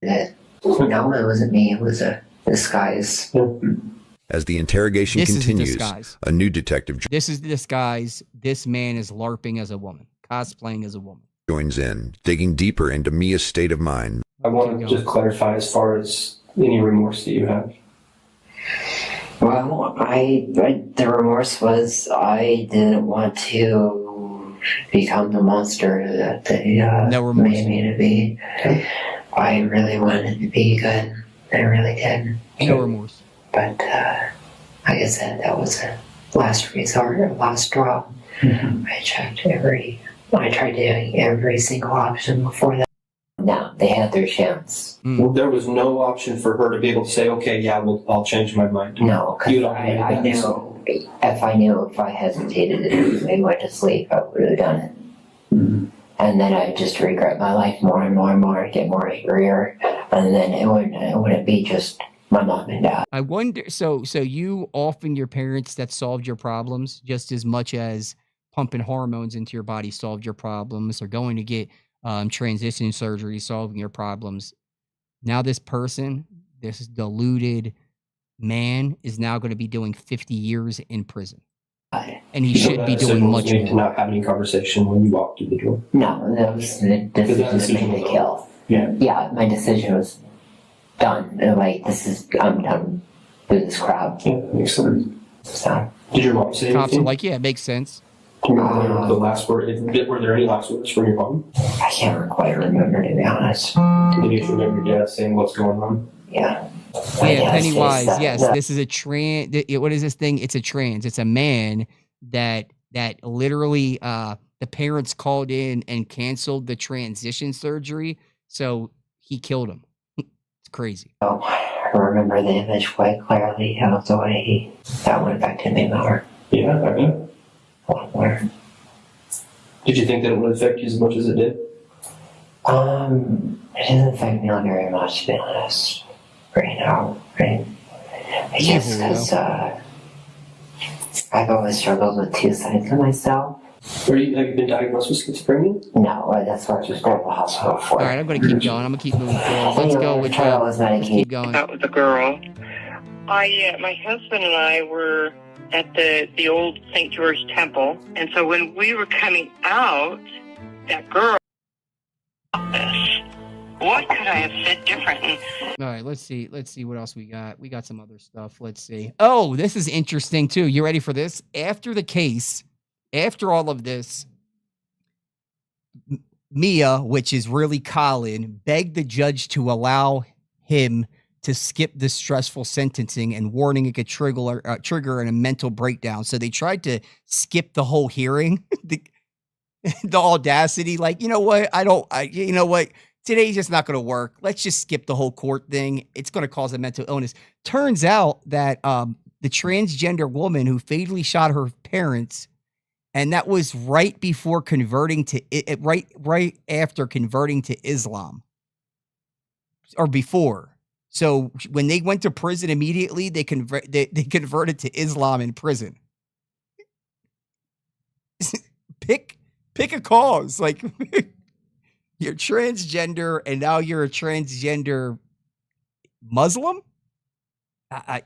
Speaker 22: No, it wasn't me. It was a disguise.
Speaker 8: As the interrogation continues, a new detective
Speaker 2: This is the disguise. This man is LARPing as a woman, cosplaying as a woman.
Speaker 8: Joins in, digging deeper into Mia's state of mind.
Speaker 1: I want to just clarify as far as any remorse that you have.
Speaker 22: Well, the remorse was I didn't want to become the monster that they made me to be. I really wanted to be good. I really did.
Speaker 2: No remorse.
Speaker 22: But like I said, that was a last resort, a last straw. Mm-hmm. I tried doing every single option before that. No, they had their chance.
Speaker 1: Well, there was no option for her to be able to say, okay, yeah, I'll change my mind.
Speaker 22: No, because I knew if I hesitated and went to sleep, I would have done it. Mm-hmm. And then I just regret my life more and more and more, get more angrier, and then it wouldn't be just my mom and dad.
Speaker 2: I wonder, so you often your parents that solved your problems just as much as pumping hormones into your body solved your problems, or going to get transition surgery solving your problems. Now this person, this deluded man, is now going to be doing 50 years in prison. And he should be doing much more.
Speaker 1: To not have any conversation when you walk through the door.
Speaker 22: No, that was the decision to make the kill. Yeah, my decision was done. Like, I'm done with this crowd.
Speaker 1: Yeah, makes sense.
Speaker 22: So,
Speaker 1: did your mom say
Speaker 2: cops
Speaker 1: anything?
Speaker 2: are like, yeah, it makes sense.
Speaker 1: Do you remember the last word? Were there any last words from your mom?
Speaker 22: I can't quite remember, to be honest.
Speaker 1: Did you remember your dad saying what's going on?
Speaker 22: Yeah.
Speaker 2: Yeah, Pennywise. Yes, this is a trans. What is this thing? It's a trans. It's a man that literally the parents called in and canceled the transition surgery, so he killed him. It's crazy.
Speaker 22: Oh, I remember the image quite clearly. How the way that one affected me more.
Speaker 1: Yeah, I bet.
Speaker 22: A lot more.
Speaker 1: Did you think that it would affect you as much as it did?
Speaker 22: It doesn't affect me very much, to be honest. Right now, right? I guess because I've always struggled with two sides of myself.
Speaker 1: Have you been diagnosed with schizophrenia?
Speaker 22: No, that's what I was going to the hospital for.
Speaker 2: All right, I'm going to keep going. I'm going to keep moving forward. Let's go with let's keep going.
Speaker 3: Out with the girl. My husband and I were at the old St. George Temple, and so when we were coming out, that girl. What could I have said different?
Speaker 2: All right, let's see what else we got. We got some other stuff. Let's see. Oh, this is interesting too. You ready for this? After the case, after all of this, Mia, which is really Collin, begged the judge to allow him to skip the stressful sentencing and warning it could trigger a mental breakdown. So they tried to skip the whole hearing. the audacity, like, you know what? You know what? Today's just not going to work. Let's just skip the whole court thing. It's going to cause a mental illness. Turns out that the transgender woman who fatally shot her parents, and that was right before converting to right after converting to Islam, or before. So when they went to prison immediately, they converted to Islam in prison. Pick a cause, like. You're transgender, and now you're a transgender Muslim?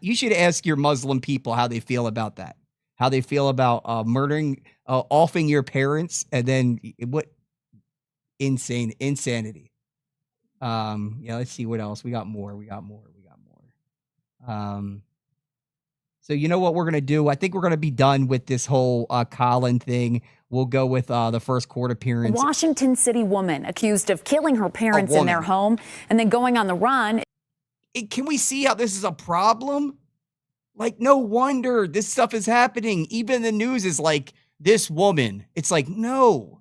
Speaker 2: You should ask your Muslim people how they feel about that. How they feel about murdering, offing your parents, and then what? Insanity. Yeah, let's see what else. We got more. So you know what we're going to do? I think we're going to be done with this whole Collin thing. We'll go with the first court appearance.
Speaker 4: A Washington City woman accused of killing her parents in their home and then going on the run.
Speaker 2: Can we see how this is a problem? Like, no wonder this stuff is happening. Even the news is like, this woman. It's like, no,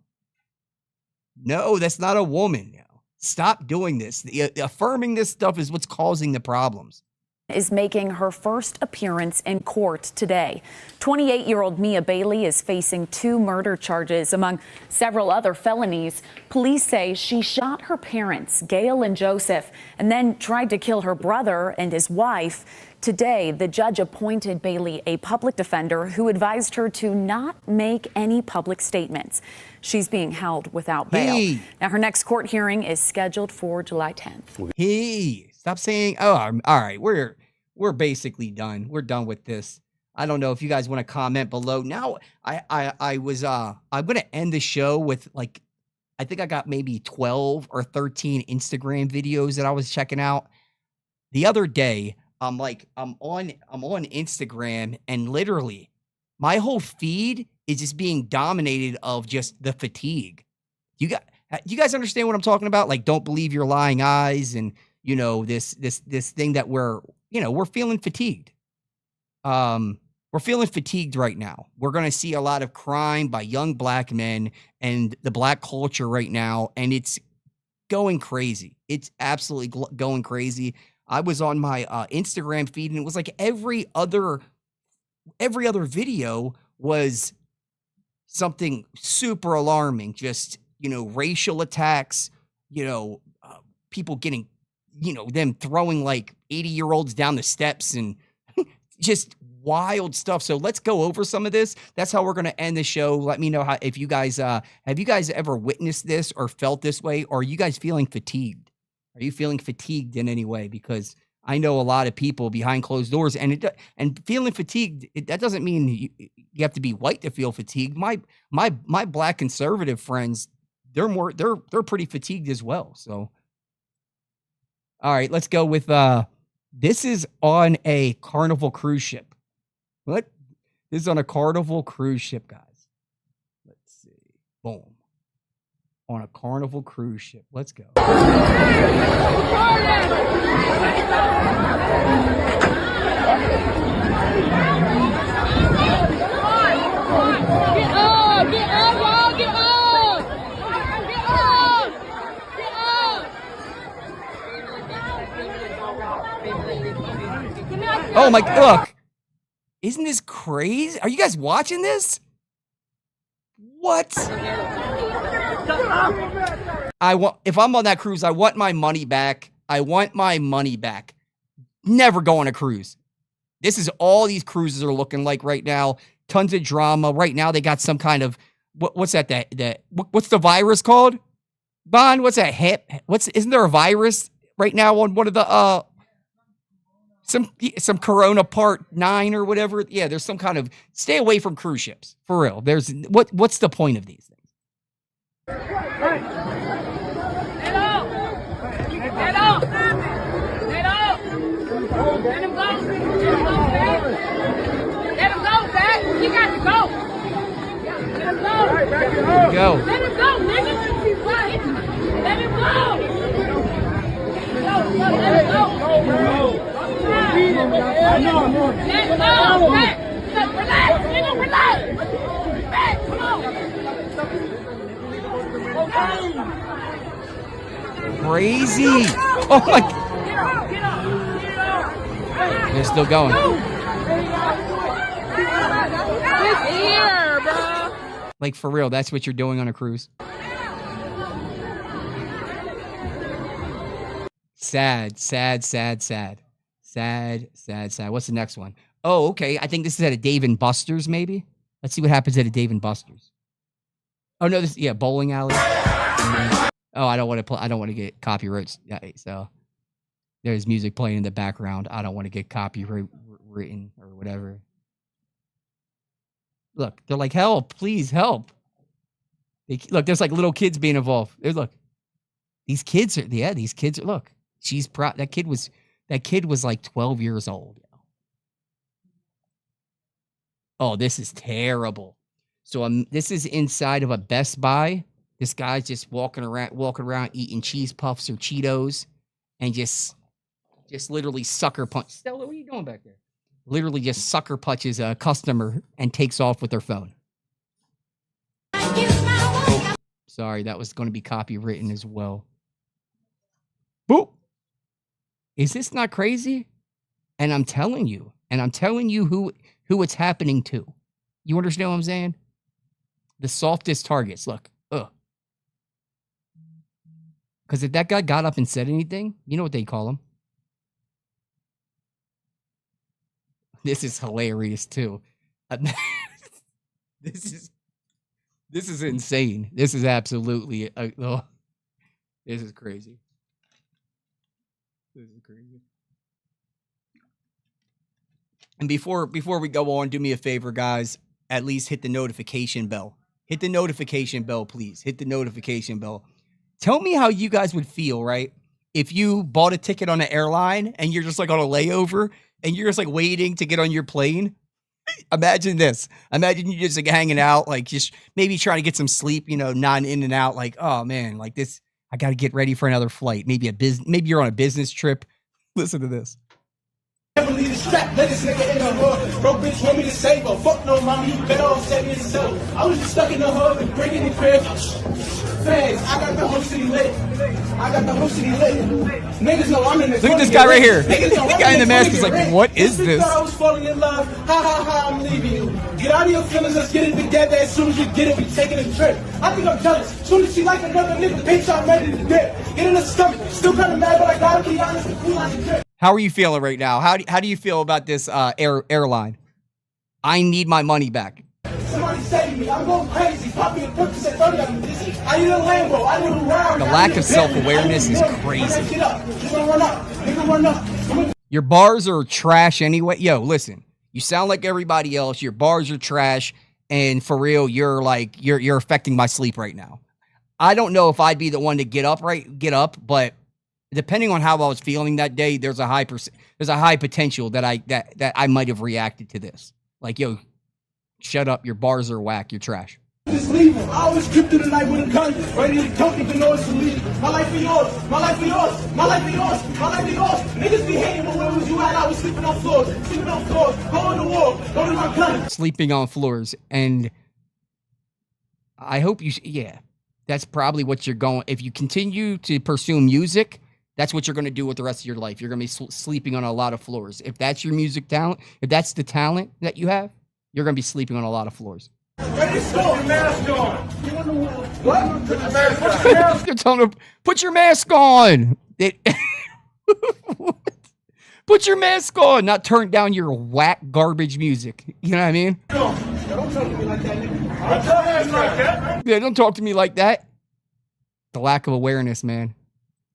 Speaker 2: that's not a woman. Stop doing this. Affirming this stuff is what's causing the problems.
Speaker 4: Is making her first appearance in court today. 28-year-old Mia Bailey is facing 2 murder charges, among several other felonies. Police say she shot her parents, Gail and Joseph, and then tried to kill her brother and his wife. Today, the judge appointed Bailey a public defender who advised her to not make any public statements. She's being held without bail. Now, her next court hearing is scheduled for July 10th.
Speaker 2: Stop saying, oh, all right, we're basically done. We're done with this. I don't know if you guys want to comment below. Now, I'm going to end the show with, like, I think I got maybe 12 or 13 Instagram videos that I was checking out. The other day, I'm on Instagram, and literally my whole feed is just being dominated of just the fatigue. You guys understand what I'm talking about? Like, don't believe your lying eyes, and you know, this thing that we're feeling fatigued. We're feeling fatigued right now. We're going to see a lot of crime by young black men and the black culture right now. And it's going crazy. It's absolutely going crazy. I was on my Instagram feed, and it was like every other video was something super alarming. Just, racial attacks, people getting, them throwing like 80-year-olds down the steps and just wild stuff. So let's go over some of this. That's how we're going to end the show. Let me know if you guys, have you guys ever witnessed this or felt this way? Or are you guys feeling fatigued? Are you feeling fatigued in any way? Because I know a lot of people behind closed doors, and feeling fatigued, that doesn't mean you have to be white to feel fatigued. My black conservative friends, they're pretty fatigued as well. So, all right, let's go with this is on a Carnival cruise ship. What? This is on a Carnival cruise ship, guys. Let's see. Boom. On a Carnival cruise ship. Let's go. Oh my, look. Isn't this crazy? Are you guys watching this? What? If I'm on that cruise, I want my money back. I want my money back. Never go on a cruise. This is all these cruises are looking like right now. Tons of drama. Right now they got some kind of what's that? What's the virus called? Bond, what's that? Isn't there a virus right now on one of the some Corona Part 9 or whatever? Yeah, there's some kind of stay away from cruise ships. For real. There's what's the point of these things?
Speaker 5: Get up! Get up! Get up! Let him go! Let him go, Zach! He got to go! Let him go!
Speaker 2: Go.
Speaker 5: Let him go, nigga! Let him go! Let him go! Relax, nigga, relax! Back, come on!
Speaker 2: Crazy. Oh my. They're still going.
Speaker 5: It's here, bro.
Speaker 2: Like, for real, that's what you're doing on a cruise? Sad. What's the next one? Oh, okay. I think this is at a Dave & Buster's, maybe. Let's see what happens at a Dave & Buster's. Oh no, bowling alley. Oh, I don't want to get copyrights. So there's music playing in the background. I don't want to get copyright written or whatever. Look, they're like, help, please help. Look, there's like little kids being involved. Look, these kids are, look, she's proud. That kid was like 12 years old. Oh, this is terrible. So this is inside of a Best Buy. This guy's just walking around eating cheese puffs or Cheetos, and just literally sucker punch. Stella, what are you doing back there? Literally just sucker punches a customer and takes off with their phone. Oh, sorry, that was going to be copywritten as well. Boop. Is this not crazy? And I'm telling you who it's happening to. You understand what I'm saying? The softest targets. Look. Because if that guy got up and said anything, you know what they call him? This is hilarious too. This is insane. This is absolutely this is crazy. This is crazy. And before we go on, do me a favor, guys. At least hit the notification bell. Hit the notification bell, please. Hit the notification bell. Tell me how you guys would feel, right? If you bought a ticket on an airline and you're just like on a layover and you're just like waiting to get on your plane. Imagine this. Imagine you just like hanging out, like just maybe trying to get some sleep, nodding in and out, like, oh man, like this, I got to get ready for another flight. Maybe you're on a business trip. Listen to this.
Speaker 11: Never leave the strap, let this nigga in the hood. Bro, bitch want me to save her. Fuck no mommy, you better off saving yourself. I was just stuck in the hood and bringing the crib. Fags, I got the whole city lit. Niggas know I'm in the
Speaker 2: Look at this guy right here. The guy in the mask is like, what is this?
Speaker 11: Thought I was falling in love. Ha ha ha, I'm leaving you. Get out of your feelings, let's get it together. As soon as you get it, we taking a trip. I think I'm jealous. Soon as she like another nigga, bitch, I'm ready to dip. Get in the stomach, still kinda mad, but I gotta be honest, the fool like a drip.
Speaker 2: How are you feeling right now? How do you feel about this airline? I need my money back.
Speaker 11: Somebody save me, I'm going crazy. Pop me a purpose at 30 of this. I need a Lambo, I need a round.
Speaker 2: The lack of self-awareness is crazy.
Speaker 11: Get up, just gonna run up, nigga run up.
Speaker 2: Your bars are trash anyway. Yo, listen. You sound like everybody else. Your bars are trash, and for real, you're affecting my sleep right now. I don't know if I'd be the one to get up, but depending on how I was feeling that day, there's a high potential that I might have reacted to this. Like, yo, shut up. Your bars are whack. You're trash.
Speaker 11: Just leave him. I always creep through the night with a gun. Ready to don't even know it's to leave. My life for yours. My life for yours. My life for yours. My life for yours. Niggas be hating, but where was you at? I was sleeping on floors. Sleeping on floors. Going to war. Going to my gun.
Speaker 2: Sleeping on floors. And I hope you... Yeah. That's probably what you're going... If you continue to pursue music, that's what you're going to do with the rest of your life. You're going to be sleeping on a lot of floors. If that's your music talent, if that's the talent that you have, you're going to be sleeping on a lot of floors.
Speaker 11: Ready to go. Put your mask on. What? Put your mask on.
Speaker 2: They're telling them, put your mask on. Put your mask on. Not turn down your whack garbage music. You know what I mean?
Speaker 11: No, don't talk to me like that, nigga.
Speaker 2: Yeah, don't talk to me like that. The lack of awareness, man.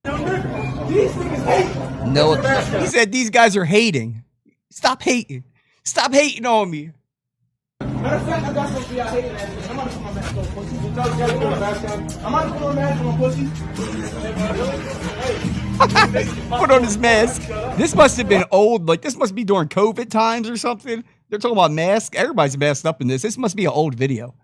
Speaker 11: These niggas hate.
Speaker 2: No, he said these guys are hating. Stop hating. Stop hating on me.
Speaker 11: Matter of fact, I got something for y'all hating ass niggas. I'm about to put my mask on, pussy. I'm about to put my mask on, pussy.
Speaker 2: Put on his mask. This must have been old. Like, this must be during COVID times or something. They're talking about masks. Everybody's masked up in this. This must be an old video.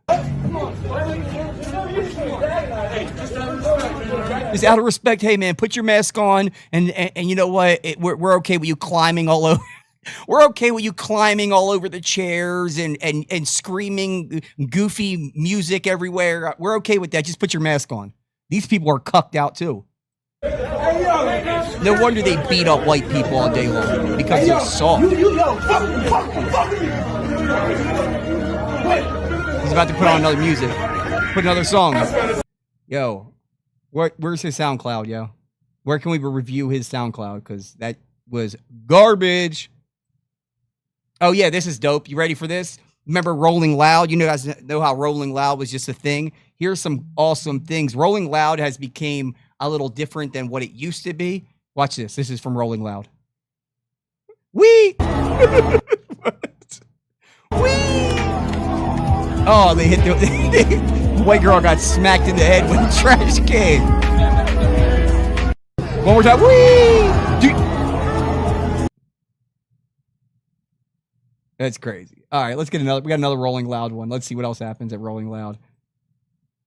Speaker 2: Just out of respect, hey, man, put your mask on. And you know what? We're okay with you climbing all over. We're okay with you climbing all over the chairs and screaming goofy music everywhere. We're okay with that. Just put your mask on. These people are cucked out too. No wonder they beat up white people all day long because they're soft. He's about to put on another music. Put another song. Yo, where's his SoundCloud, yo? Where can we review his SoundCloud? Because that was garbage. Oh, yeah, this is dope. You ready for this? Remember Rolling Loud? You guys know how Rolling Loud was just a thing? Here's some awesome things. Rolling Loud has become a little different than what it used to be. Watch this. This is from Rolling Loud. Wee! Wee! Oh, they hit the white girl got smacked in the head with a trash can. One more time. Wee! Dude. That's crazy. All right, let's get another. We got another Rolling Loud one. Let's see what else happens at Rolling Loud.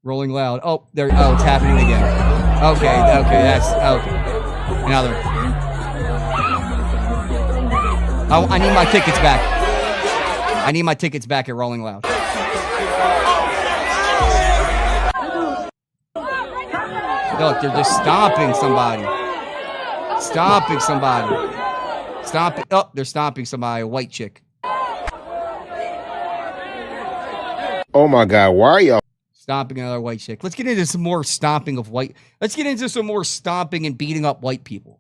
Speaker 2: Rolling Loud. Oh, there. Oh, it's happening again. Okay. That's okay. Another. I need my tickets back. I need my tickets back at Rolling Loud. Look, they're just stomping somebody. Stomping somebody. Stomping. Oh, they're stomping somebody. A white chick.
Speaker 13: Oh my God, why are y'all
Speaker 2: stomping another white chick? Let's get into some more stomping of white. Let's get into some more stomping and beating up white people.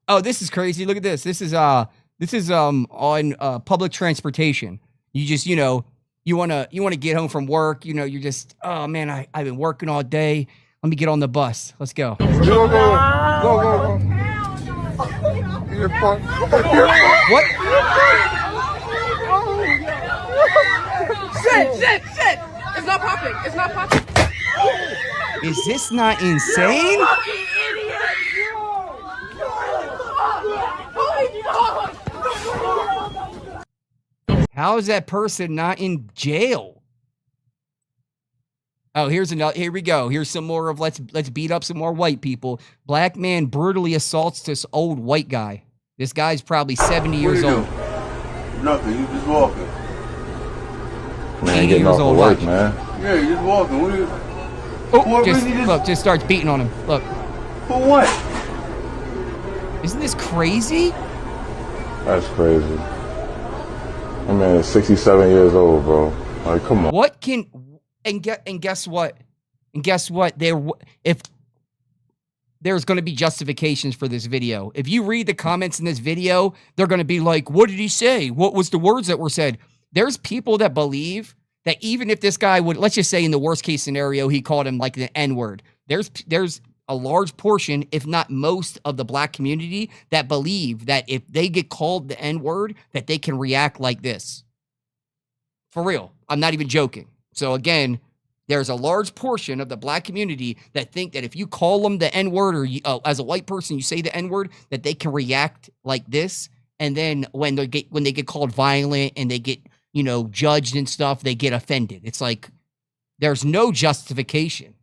Speaker 2: Oh, this is crazy. Look at this. This is on public transportation. You just, you want to get home from work, you're just, oh man, I've been working all day. Let me get on the bus. Let's go.
Speaker 13: Go.
Speaker 2: What?
Speaker 5: Shit! It's not popping. It's not popping.
Speaker 2: Is this not insane? How is that person not in jail? Oh, here's another. Here we go. Here's some more of let's beat up some more white people. Black man brutally assaults this old white guy. This guy's probably 70 years old.
Speaker 14: Nothing. You just walking.
Speaker 13: Man, getting off of work, man.
Speaker 14: Yeah, you just walking. What are you?
Speaker 2: Oh, just starts beating on him. Look.
Speaker 14: For what?
Speaker 2: Isn't this crazy?
Speaker 13: That's crazy. That man is 67 years old, bro. Like, come on.
Speaker 2: What can and guess what? And guess what? If there's going to be justifications for this video. If you read the comments in this video, they're going to be like, what did he say? What was the words that were said? There's people that believe that even if this guy would, let's just say in the worst case scenario, he called him like the N-word. There's a large portion, if not most of the black community that believe that if they get called the N-word, that they can react like this. For real. I'm not even joking. So again, there's a large portion of the black community that think that if you call them the N-word or as a white person, you say the N-word, that they can react like this. And then when they get called violent and they get, judged and stuff, they get offended. It's like there's no justification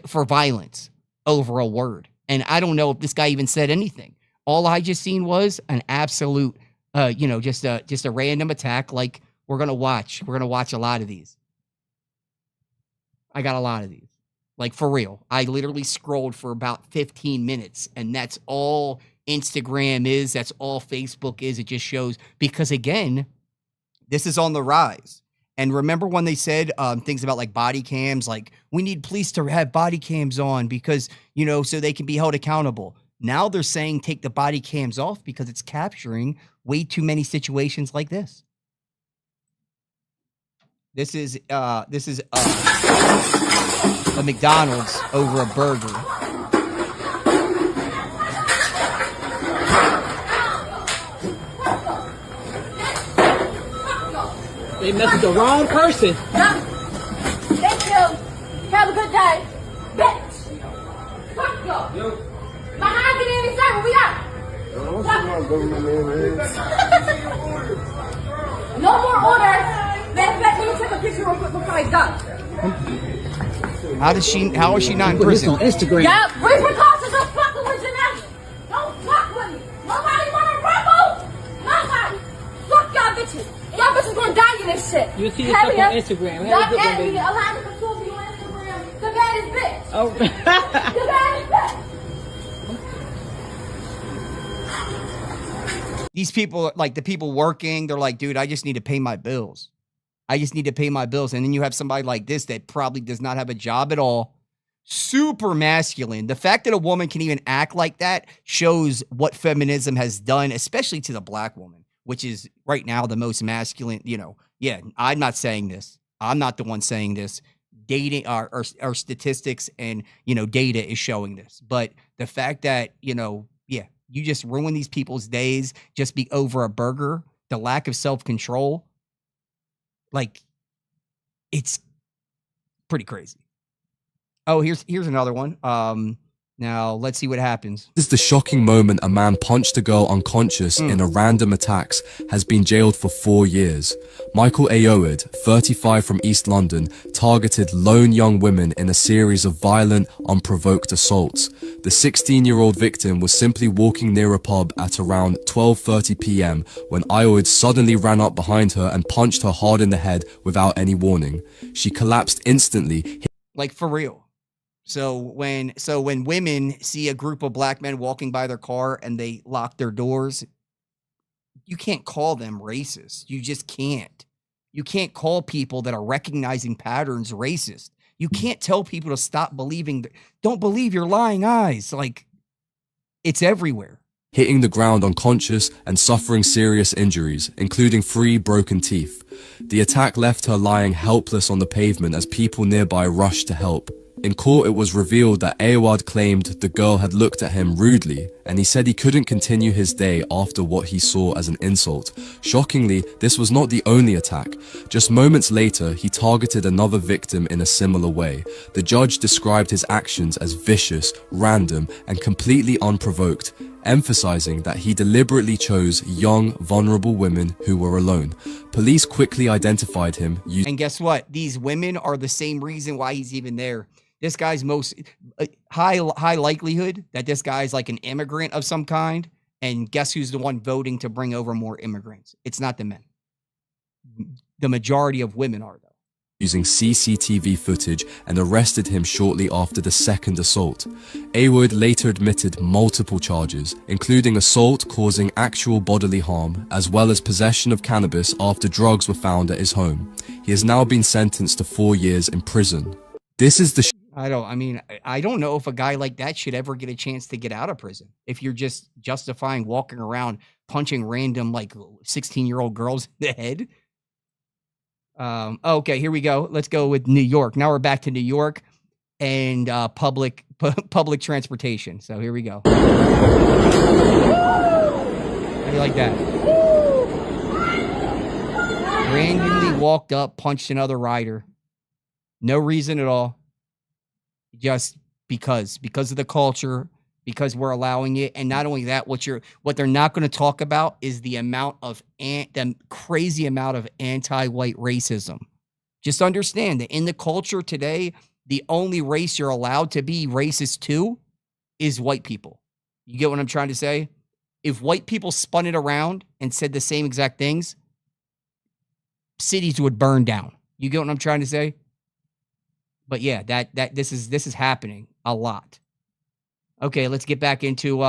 Speaker 2: for violence over a word. And I don't know if this guy even said anything. All I just seen was an absolute, just a random attack. Like we're going to watch a lot of these. I got a lot of these. Like, for real. I literally scrolled for about 15 minutes, and that's all Instagram is. That's all Facebook is. It just shows, because, again, this is on the rise. And remember when they said things about, like, body cams? Like, we need police to have body cams on because, so they can be held accountable. Now they're saying take the body cams off because it's capturing way too many situations like this. This is a McDonald's over a burger.
Speaker 5: They messed with the wrong person.
Speaker 10: Thank you. Have a good day. Bitch. Fuck you. My hand get in inside where we are. No more orders. Let me take a picture real quick before I go.
Speaker 2: How is she not in prison?
Speaker 5: On Instagram.
Speaker 10: Yeah, repercussions of fucking with Jeanette. Don't fuck with me. Nobody wanna rumble. Nobody. Fuck y'all bitches. Y'all bitches gonna die in this shit.
Speaker 5: You see yourself on Instagram.
Speaker 10: Y'all at me. Allow me to prove you on Instagram. The baddest bitch.
Speaker 5: Oh.
Speaker 10: The baddest bitch.
Speaker 2: These people, like the people working, they're like, dude, I just need to pay my bills. I just need to pay my bills. And then you have somebody like this that probably does not have a job at all. Super masculine. The fact that a woman can even act like that shows what feminism has done, especially to the black woman, which is right now the most masculine, Yeah, I'm not saying this. I'm not the one saying this. Dating our statistics and, data is showing this. But the fact that, you just ruin these people's days just be over a burger, the lack of self-control, like, it's pretty crazy. Oh, here's another one. Now, let's see what happens.
Speaker 16: This is the shocking moment a man punched a girl unconscious in a random attacks, has been jailed for 4 years. Michael Ayoade, 35 from East London, targeted lone young women in a series of violent, unprovoked assaults. The 16-year-old victim was simply walking near a pub at around 12:30 p.m. when Ayoade suddenly ran up behind her and punched her hard in the head without any warning. She collapsed instantly.
Speaker 2: Like, for real. So when women see a group of black men walking by their car and they lock their doors, you can't call them racist. You just can't. You can't call people that are recognizing patterns racist. You can't tell people to stop believing. Don't believe your lying eyes. Like, it's everywhere.
Speaker 16: Hitting the ground unconscious and suffering serious injuries, including 3 broken teeth. The attack left her lying helpless on the pavement as people nearby rushed to help. In court, it was revealed that Ayoade claimed the girl had looked at him rudely, and he said he couldn't continue his day after what he saw as an insult. Shockingly, this was not the only attack. Just moments later, he targeted another victim in a similar way. The judge described his actions as vicious, random, and completely unprovoked, emphasizing that he deliberately chose young, vulnerable women who were alone. Police quickly identified him.
Speaker 2: And guess what? These women are the same reason why he's even there. This guy's most high likelihood that this guy's like an immigrant of some kind. And guess who's the one voting to bring over more immigrants? It's not the men. The majority of women are, though.
Speaker 16: using CCTV footage and arrested him shortly after the second assault. Awood later admitted multiple charges, including assault causing actual bodily harm, as well as possession of cannabis after drugs were found at his home. He has now been sentenced to 4 years in prison. This is the
Speaker 2: I don't know if a guy like that should ever get a chance to get out of prison. If you're just justifying walking around punching random like 16-year-old girls in the head. Okay, here we go. Let's go with New York. Now we're back to New York and public transportation. So here we go. How do you like that? Randomly walked up, punched another rider. No reason at all. Just because of the culture, because we're allowing it. And not only that, what they're not going to talk about is the crazy amount of anti-white racism. Just understand that in the culture today, the only race you're allowed to be racist to is white people. You get what I'm trying to say? If white people spun it around and said the same exact things, cities would burn down. You get what I'm trying to say? But yeah, this is happening a lot. Okay, let's get back into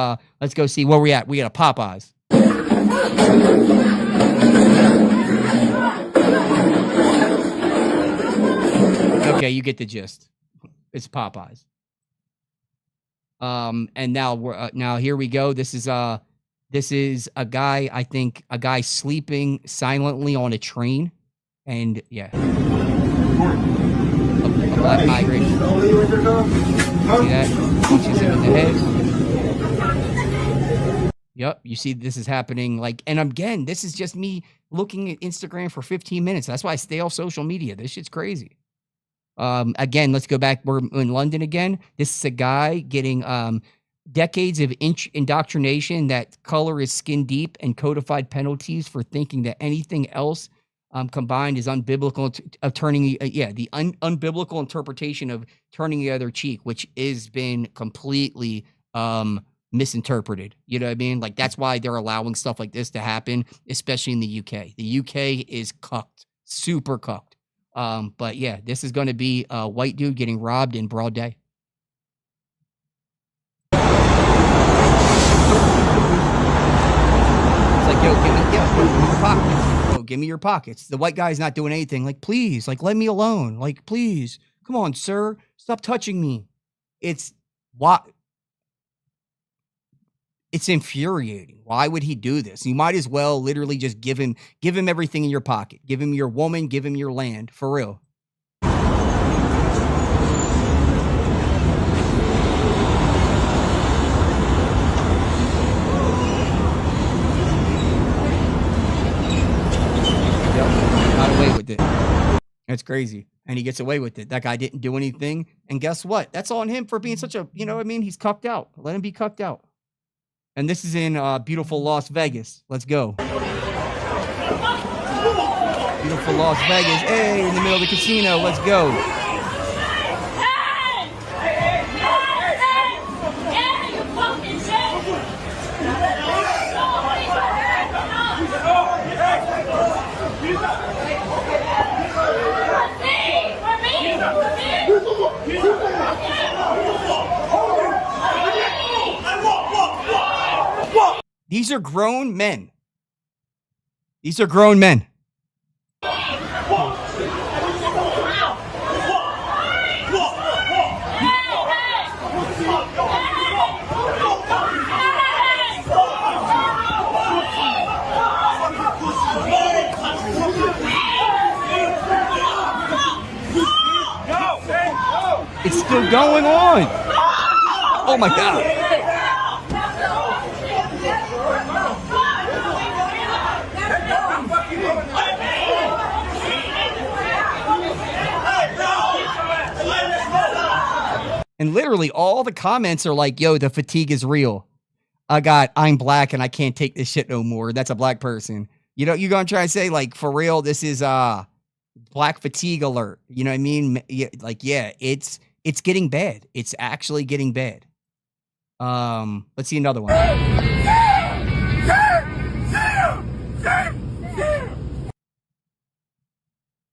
Speaker 2: let's go see where we at. We got a Popeyes. Okay, you get the gist. It's Popeyes. And now now here we go. This is a guy, I think a guy sleeping silently on a train. And yeah. A black migrant. See that? Punches him in the head. Yep, you see this is happening and again, this is just me looking at Instagram for 15 minutes. That's why I stay off social media. This shit's crazy. Again, let's go back. We're in London again. This is a guy getting decades of indoctrination that color is skin deep and codified penalties for thinking that anything else combined is unbiblical of turning the unbiblical interpretation of turning the other cheek, which has been completely misinterpreted. You know what I mean? That's why they're allowing stuff like this to happen, especially in the UK. The UK is cucked, super cucked. But yeah, this is going to be a white dude getting robbed in broad day. It's like, yo, give me your pockets. Yo, give me your pockets. The white guy's not doing anything. Please, let me alone. Please, come on, sir, stop touching me. It's infuriating. Why would he do this? You might as well literally just give him everything in your pocket. Give him your woman, give him your land, for real. Got away with it. That's crazy. And he gets away with it. That guy didn't do anything. And guess what? That's on him for being such a, you know what I mean? He's cucked out. Let him be cucked out. And this is in beautiful Las Vegas. Let's go. Beautiful Las Vegas. Hey, in the middle of the casino. Let's go. These are grown men. These are grown men. It's still going on. Oh my God. And literally all the comments are like, yo, the fatigue is real. I'm black and I can't take this shit no more. That's a black person. You know, you're going to try and say for real, this is black fatigue alert. You know what I mean? Yeah, it's getting bad. It's actually getting bad. Let's see another one.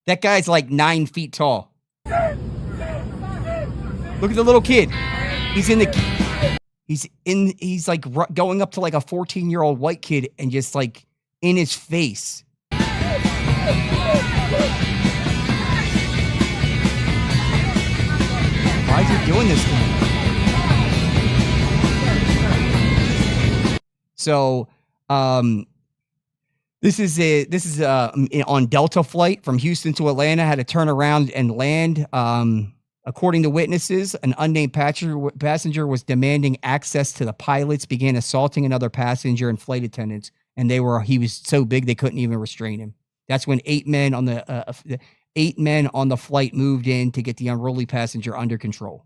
Speaker 2: That guy's like 9 feet tall. Look at the little kid. He's like going up to like a 14-year-old white kid and just like in his face. Why is he doing this to me? So, this is on Delta flight from Houston to Atlanta, had to turn around and land. According to witnesses, an unnamed passenger was demanding access to the pilots, began assaulting another passenger and flight attendants, and he was so big they couldn't even restrain him. That's when 8 men on the flight moved in to get the unruly passenger under control.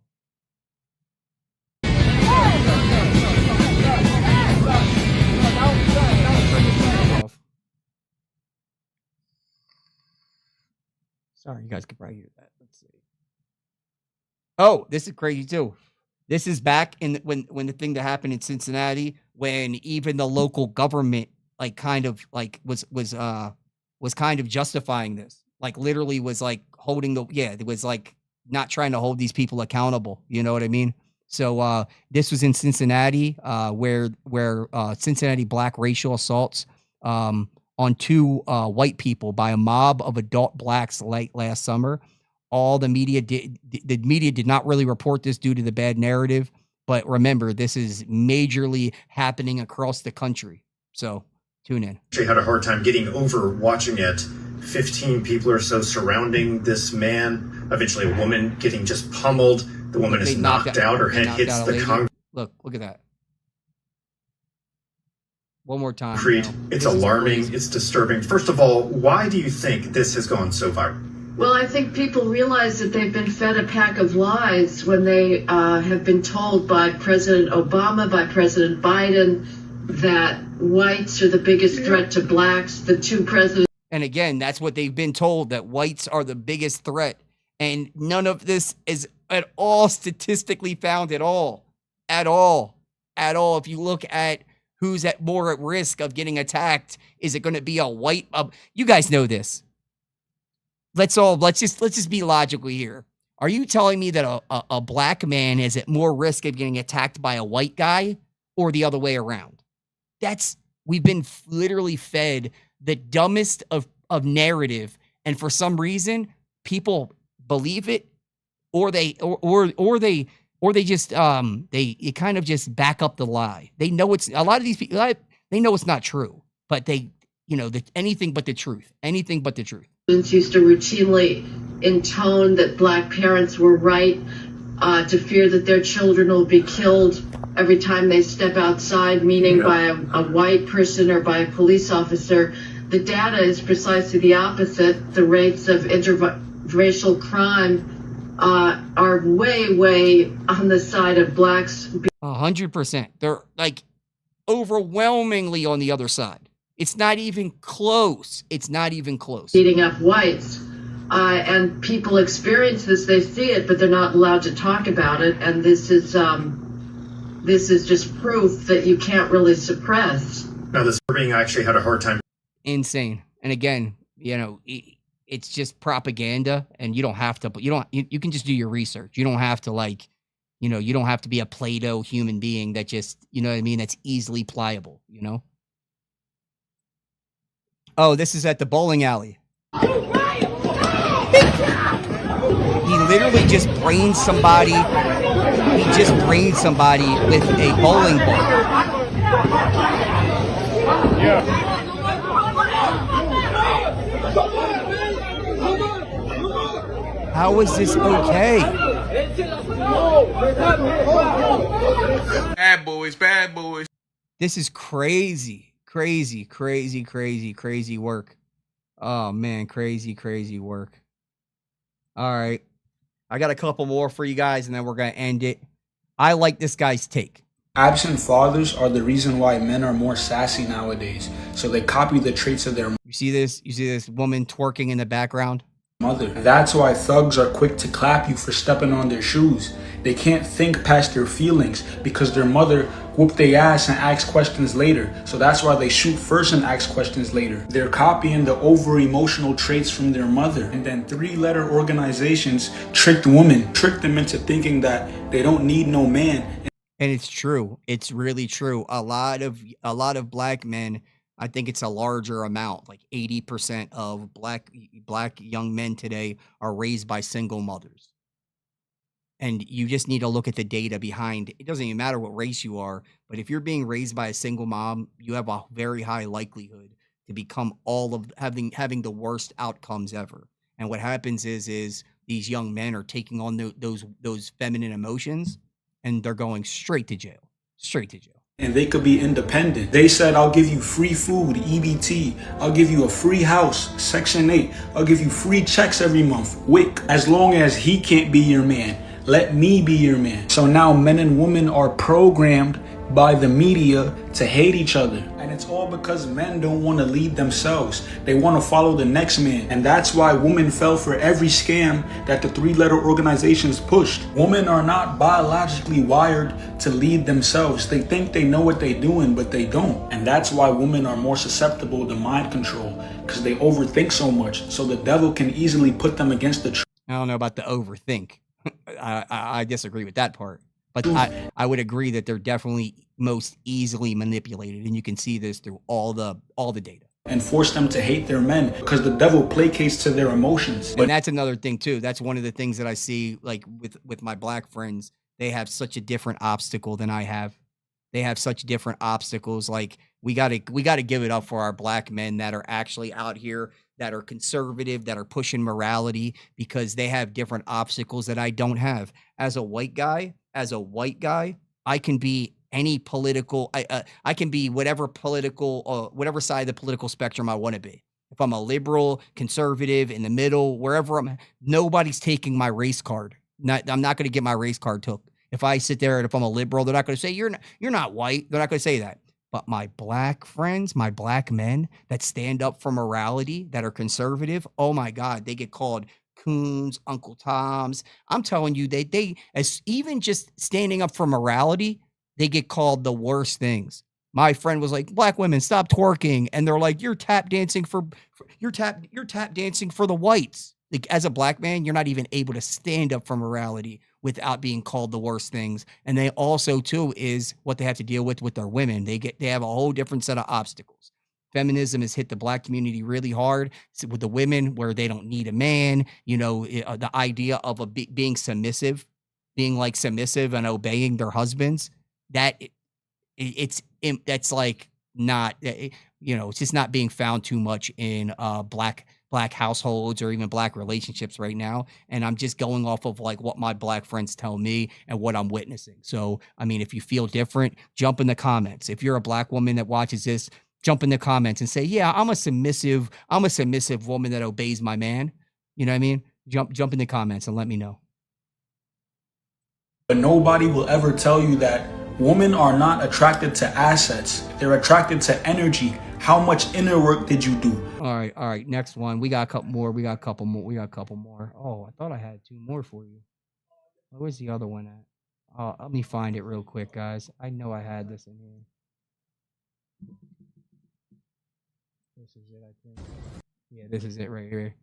Speaker 2: Sorry, you guys could probably hear that. Let's see. Oh, this is crazy too. This is back in when the thing that happened in Cincinnati, when even the local government was kind of justifying this. Like literally was like it was like not trying to hold these people accountable. You know what I mean? So this was in Cincinnati, where Cincinnati black racial assaults on 2 white people by a mob of adult blacks late last summer. All the media did not really report this due to the bad narrative, but remember, this is majorly happening across the country. So tune in.
Speaker 17: Actually had a hard time getting over watching it. 15 people or so surrounding this man. Eventually, a woman getting just pummeled. The woman is knocked out. Her head hits the concrete.
Speaker 2: Look at that. One more time.
Speaker 17: It's alarming. It's disturbing. First of all, why do you think this has gone so viral?
Speaker 18: Well, I think people realize that they've been fed a pack of lies when they have been told by President Obama, by President Biden, that whites are the biggest threat to blacks. The 2 presidents.
Speaker 2: And again, that's what they've been told, that whites are the biggest threat. And none of this is at all statistically found at all. At all. If you look at who's more at risk of getting attacked, is it going to be a white? You guys know this. Let's just be logical here. Are you telling me that a black man is at more risk of getting attacked by a white guy, or the other way around? We've been literally fed the dumbest of narrative, and for some reason people believe it, or they just they kind of just back up the lie. They know it's a lot of these people. They know it's not true, but anything but the truth. Anything but the truth.
Speaker 18: Used to routinely intone that black parents were right to fear that their children will be killed every time they step outside, meaning by a white person or by a police officer. The data is precisely the opposite. The rates of interracial crime are way on the side of blacks.
Speaker 2: 100%. They're like overwhelmingly on the other side. It's not even close.
Speaker 18: Beating up whites. And people experience this, they see it, but they're not allowed to talk about it. And this is just proof that you can't really suppress.
Speaker 17: Now, this being actually had a hard time.
Speaker 2: Insane. And again, it's just propaganda, and you don't have to, you can just do your research. You don't have to you don't have to be a Play-Doh human being that just, you know what I mean? That's easily pliable, Oh, this is at the bowling alley. He literally just brained somebody. He just brained somebody with a bowling ball.
Speaker 7: Yeah.
Speaker 2: How is this okay?
Speaker 14: Bad boys.
Speaker 2: This is crazy work. Oh man, crazy work. All right. I got a couple more for you guys, and then we're going to end it. I like this guy's take.
Speaker 23: Absent fathers are the reason why men are more sassy nowadays. So they copy the traits of their...
Speaker 2: You see this? You see this woman twerking in the background?
Speaker 23: mother. That's why thugs are quick to clap you for stepping on their shoes. They can't think past their feelings because their mother whooped their ass and asked questions later. So that's why they shoot first and ask questions later. They're copying the over-emotional traits from their mother. And then three-letter organizations tricked women, tricked them into thinking that they don't need no man.
Speaker 2: And it's true. It's really true. A lot of black men, I think it's a larger amount, like 80% of black young men today are raised by single mothers. And you just need to look at the data behind. It doesn't even matter what race you are, but if you're being raised by a single mom, you have a very high likelihood to become having the worst outcomes ever. And what happens is these young men are taking on those feminine emotions, and they're going straight to jail. Straight to jail.
Speaker 23: And they could be independent. They said, I'll give you free food, EBT. I'll give you a free house, Section 8. I'll give you free checks every month, WIC. As long as he can't be your man, let me be your man. So now men and women are programmed by the media to hate each other. And it's all because men don't want to lead themselves. They want to follow the next man. And that's why women fell for every scam that the three-letter organizations pushed. Women are not biologically wired to lead themselves. They think they know what they're doing, but they don't. And that's why women are more susceptible to mind control, because they overthink so much. So the devil can easily put them against the truth.
Speaker 2: I don't know about the overthink. I disagree with that part. But I would agree that they're definitely most easily manipulated, and you can see this through all the data.
Speaker 23: And force them to hate their men because the devil placates to their emotions.
Speaker 2: And that's another thing too. That's one of the things that I see, like with my black friends. They have such a different obstacle than I have. They have such different obstacles. Like we gotta give it up for our black men that are actually out here, that are conservative, that are pushing morality, because they have different obstacles that I don't have. As a white guy, I can be any political. I can be whatever side of the political spectrum I want to be. If I'm a liberal, conservative, in the middle, wherever I'm, nobody's taking my race card. I'm not going to get my race card took. If I sit there and if I'm a liberal, they're not going to say you're not white. They're not going to say that. But my black friends, my black men that stand up for morality, that are conservative, oh my God, they get called coons, Uncle Toms. I'm telling you, they as even just standing up for morality, they get called the worst things. My friend was like, black women, stop twerking. And they're like, you're tap dancing for the whites. Like, as a black man, you're not even able to stand up for morality without being called the worst things. And they also, too, is what they have to deal with their women. They have a whole different set of obstacles. Feminism has hit the black community really hard with the women, where they don't need a man. You know, the idea of being submissive, being like submissive and obeying their husbands. That's like not, it's just not being found too much in black households or even black relationships right now. And I'm just going off of like what my black friends tell me and what I'm witnessing. So, I mean, if you feel different, jump in the comments. If you're a black woman that watches this, jump in the comments and say, yeah, I'm a submissive woman that obeys my man. You know what I mean? Jump in the comments and let me know.
Speaker 23: But nobody will ever tell you that women are not attracted to assets. They're attracted to energy. How much inner work did you do?
Speaker 2: All right. Next one. We got a couple more. Oh, I thought I had two more for you. Where's the other one at? Let me find it real quick, guys. I know I had this in here. This is it, I think. Yeah, this is it right here.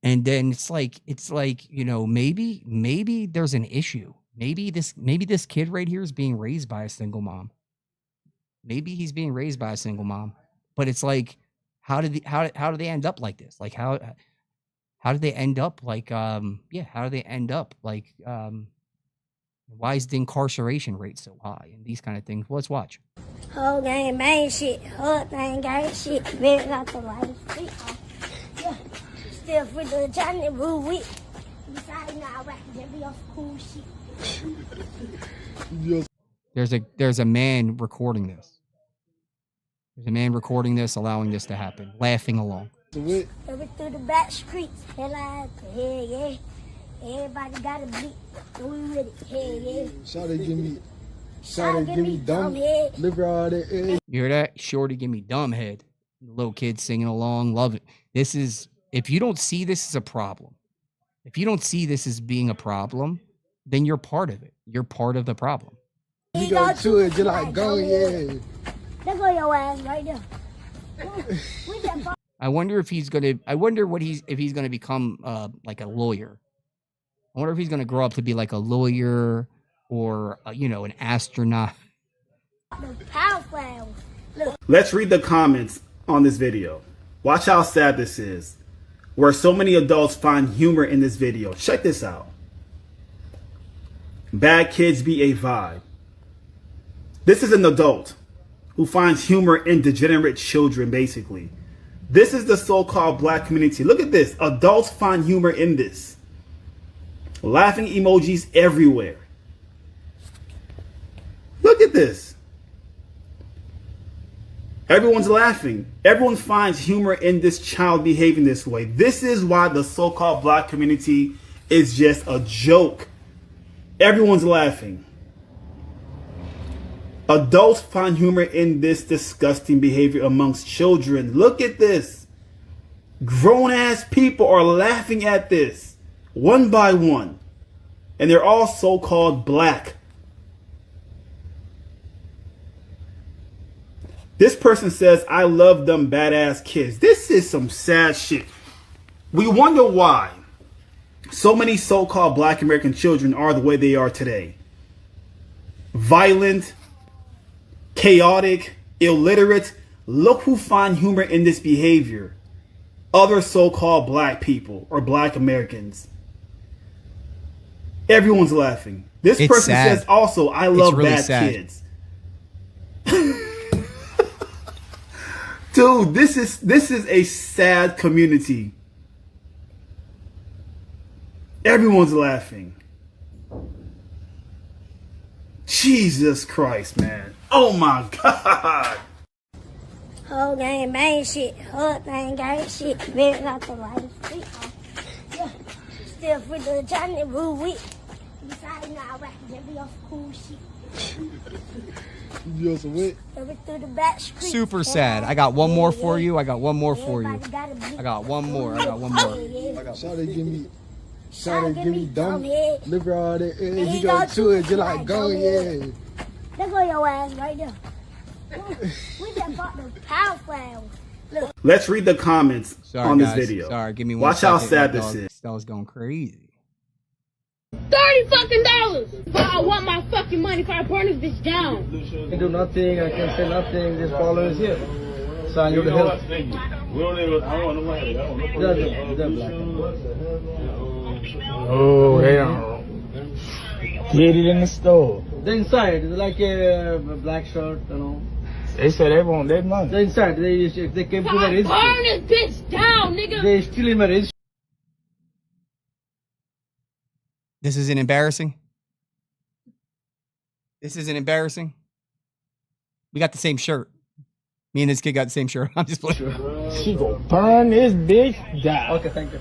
Speaker 2: And then it's like, maybe there's an issue. Maybe this kid right here is being raised by a single mom. Maybe he's being raised by a single mom. But it's like, how do they end up like this? Like how do they end up like how do they end up like why is the incarceration rate so high and these kind of things? Well, let's watch.
Speaker 10: Whole gang bang shit, whole thing gang shit, very got the light street. Yeah, still free the Johnny Boo week. Besides now, I can be off cool shit.
Speaker 2: There's a man recording this. There's a man recording this, allowing this to happen, laughing along.
Speaker 10: Every through the back streets, hell yeah. Everybody got a beat, so we with it, hell yeah.
Speaker 15: Shawty give me dumb head. Live all that head.
Speaker 2: You hear that? Shorty give me dumb head. The little kid singing along, love it. This is if you don't see this as a problem, if you don't see this as being a problem, then you're part of it. You're part of the problem.
Speaker 15: You go to it, you're like, go, yeah.
Speaker 10: There go your ass right there.
Speaker 2: I wonder if he's gonna. I wonder if he's gonna become like a lawyer. I wonder if he's gonna grow up to be like a lawyer or an astronaut.
Speaker 23: Let's read the comments on this video. Watch how sad this is. Where so many adults find humor in this video. Check this out. Bad kids be a vibe. This is an adult who finds humor in degenerate children, basically. This is the so-called black community. Look at this. Adults find humor in this. Laughing emojis everywhere. Look at this. Everyone's laughing. Everyone finds humor in this child behaving this way. This is why the so-called black community is just a joke. Everyone's laughing. Adults find humor in this disgusting behavior amongst children. Look at this. Grown-ass people are laughing at this one by one. And they're all so-called black. This person says, I love them badass kids. This is some sad shit. We wonder why so many so-called black American children are the way they are today. Violent, chaotic, illiterate. Look who find humor in this behavior. Other so-called black people or black Americans. Everyone's laughing. This person says also, I love bad kids. Dude, this is a sad community. Everyone's laughing. Jesus Christ, man. Oh my God.
Speaker 10: Whole gang bang shit. Whole gang gang shit. Very got the life. Yeah. Still for the Johnny Boo week. Besides now, I can be off cool shit.
Speaker 2: Super sad. I got one more for you. I got one more for you. I got one more.
Speaker 15: Shawty give me dumb. Look at all that. You go to it, you're like, go, yeah.
Speaker 10: There go your ass right there. We just bought the power flower.
Speaker 23: Let's read the comments on this video.
Speaker 2: Sorry, give me one
Speaker 23: Watch how sad this is.
Speaker 2: This dog's going crazy.
Speaker 5: $30 fucking dollars. I want my fucking money if I burn this bitch down.
Speaker 15: I can do nothing. I can't say nothing. Just follow us here. So I need to help.
Speaker 14: We don't even. I don't want to
Speaker 15: Oh, hell. Get it in the store. The inside is like a black shirt, you know. They said they want that money. The inside, they came to my register.
Speaker 5: Burn this bitch down, nigga.
Speaker 15: They still in my register.
Speaker 2: This isn't embarrassing. This isn't embarrassing. We got the same shirt. Me and this kid got the same shirt. I'm just playing.
Speaker 15: She gonna burn this bitch down. Okay, thank you.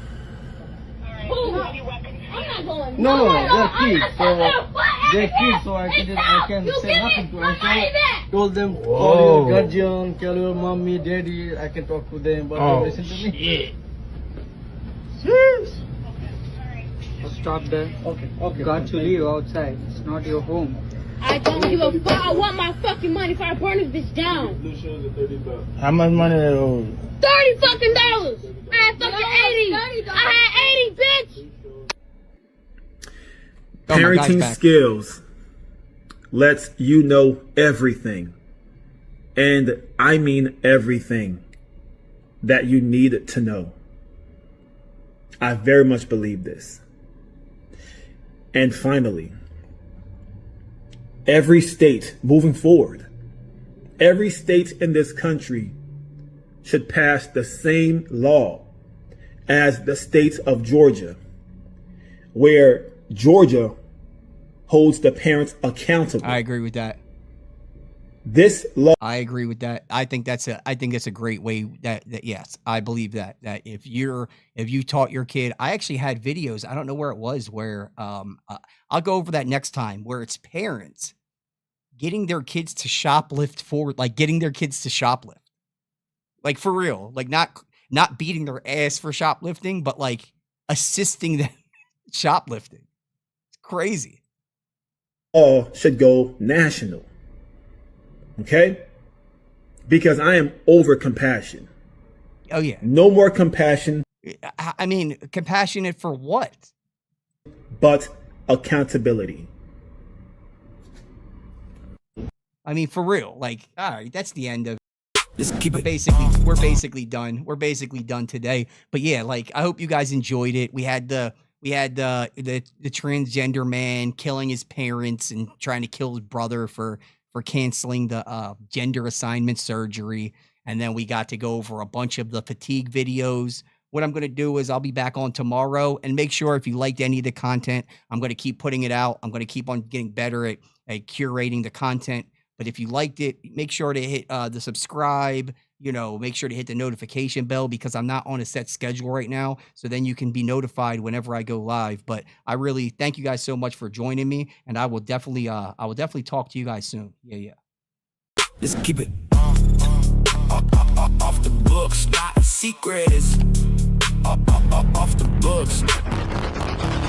Speaker 15: No, they're kids. So I can say nothing to them. I told them, call your guardian, call your mommy, daddy. I can talk to them, but they listen to me. Yes. Stop there. Okay. Got to leave outside. It's not your home.
Speaker 5: I don't give a fuck. I want my fucking money if I burn this bitch down.
Speaker 15: How much money they owe you?
Speaker 5: $30 fucking dollars. I had fucking 80. I had 80, bitch.
Speaker 23: Parenting skills lets you know everything. And I mean everything that you need to know. I very much believe this. And finally, every state moving forward, every state in this country should pass the same law as the state of Georgia, where Georgia holds the parents accountable.
Speaker 2: I agree with that.
Speaker 23: This law.
Speaker 2: I agree with that. I think that's a great way that yes, I believe that if you taught your kid, I actually had videos. I don't know where it was where I'll go over that next time, where it's parents getting their kids to shoplift forward, like getting their kids to shoplift, like for real, like not. not beating their ass for shoplifting, but like assisting them shoplifting. It's crazy.
Speaker 12: All should go national. Okay? Because I am over compassion.
Speaker 2: Oh, yeah.
Speaker 12: No more compassion.
Speaker 2: I mean, compassionate for what?
Speaker 12: But accountability.
Speaker 2: I mean, for real. Like, all right, that's the end of Just keep it. We're basically done. We're basically done today. But yeah, like I hope you guys enjoyed it. We had the transgender man killing his parents and trying to kill his brother for canceling the gender assignment surgery. And then we got to go over a bunch of the fatigue videos. What I'm going to do is I'll be back on tomorrow, and make sure if you liked any of the content, I'm going to keep putting it out. I'm going to keep on getting better at curating the content. But if you liked it, make sure to hit the subscribe, make sure to hit the notification bell, because I'm not on a set schedule right now. So then you can be notified whenever I go live. But I really thank you guys so much for joining me. And I will definitely talk to you guys soon. Yeah.
Speaker 11: Just keep it off the books, not secrets. Off the books.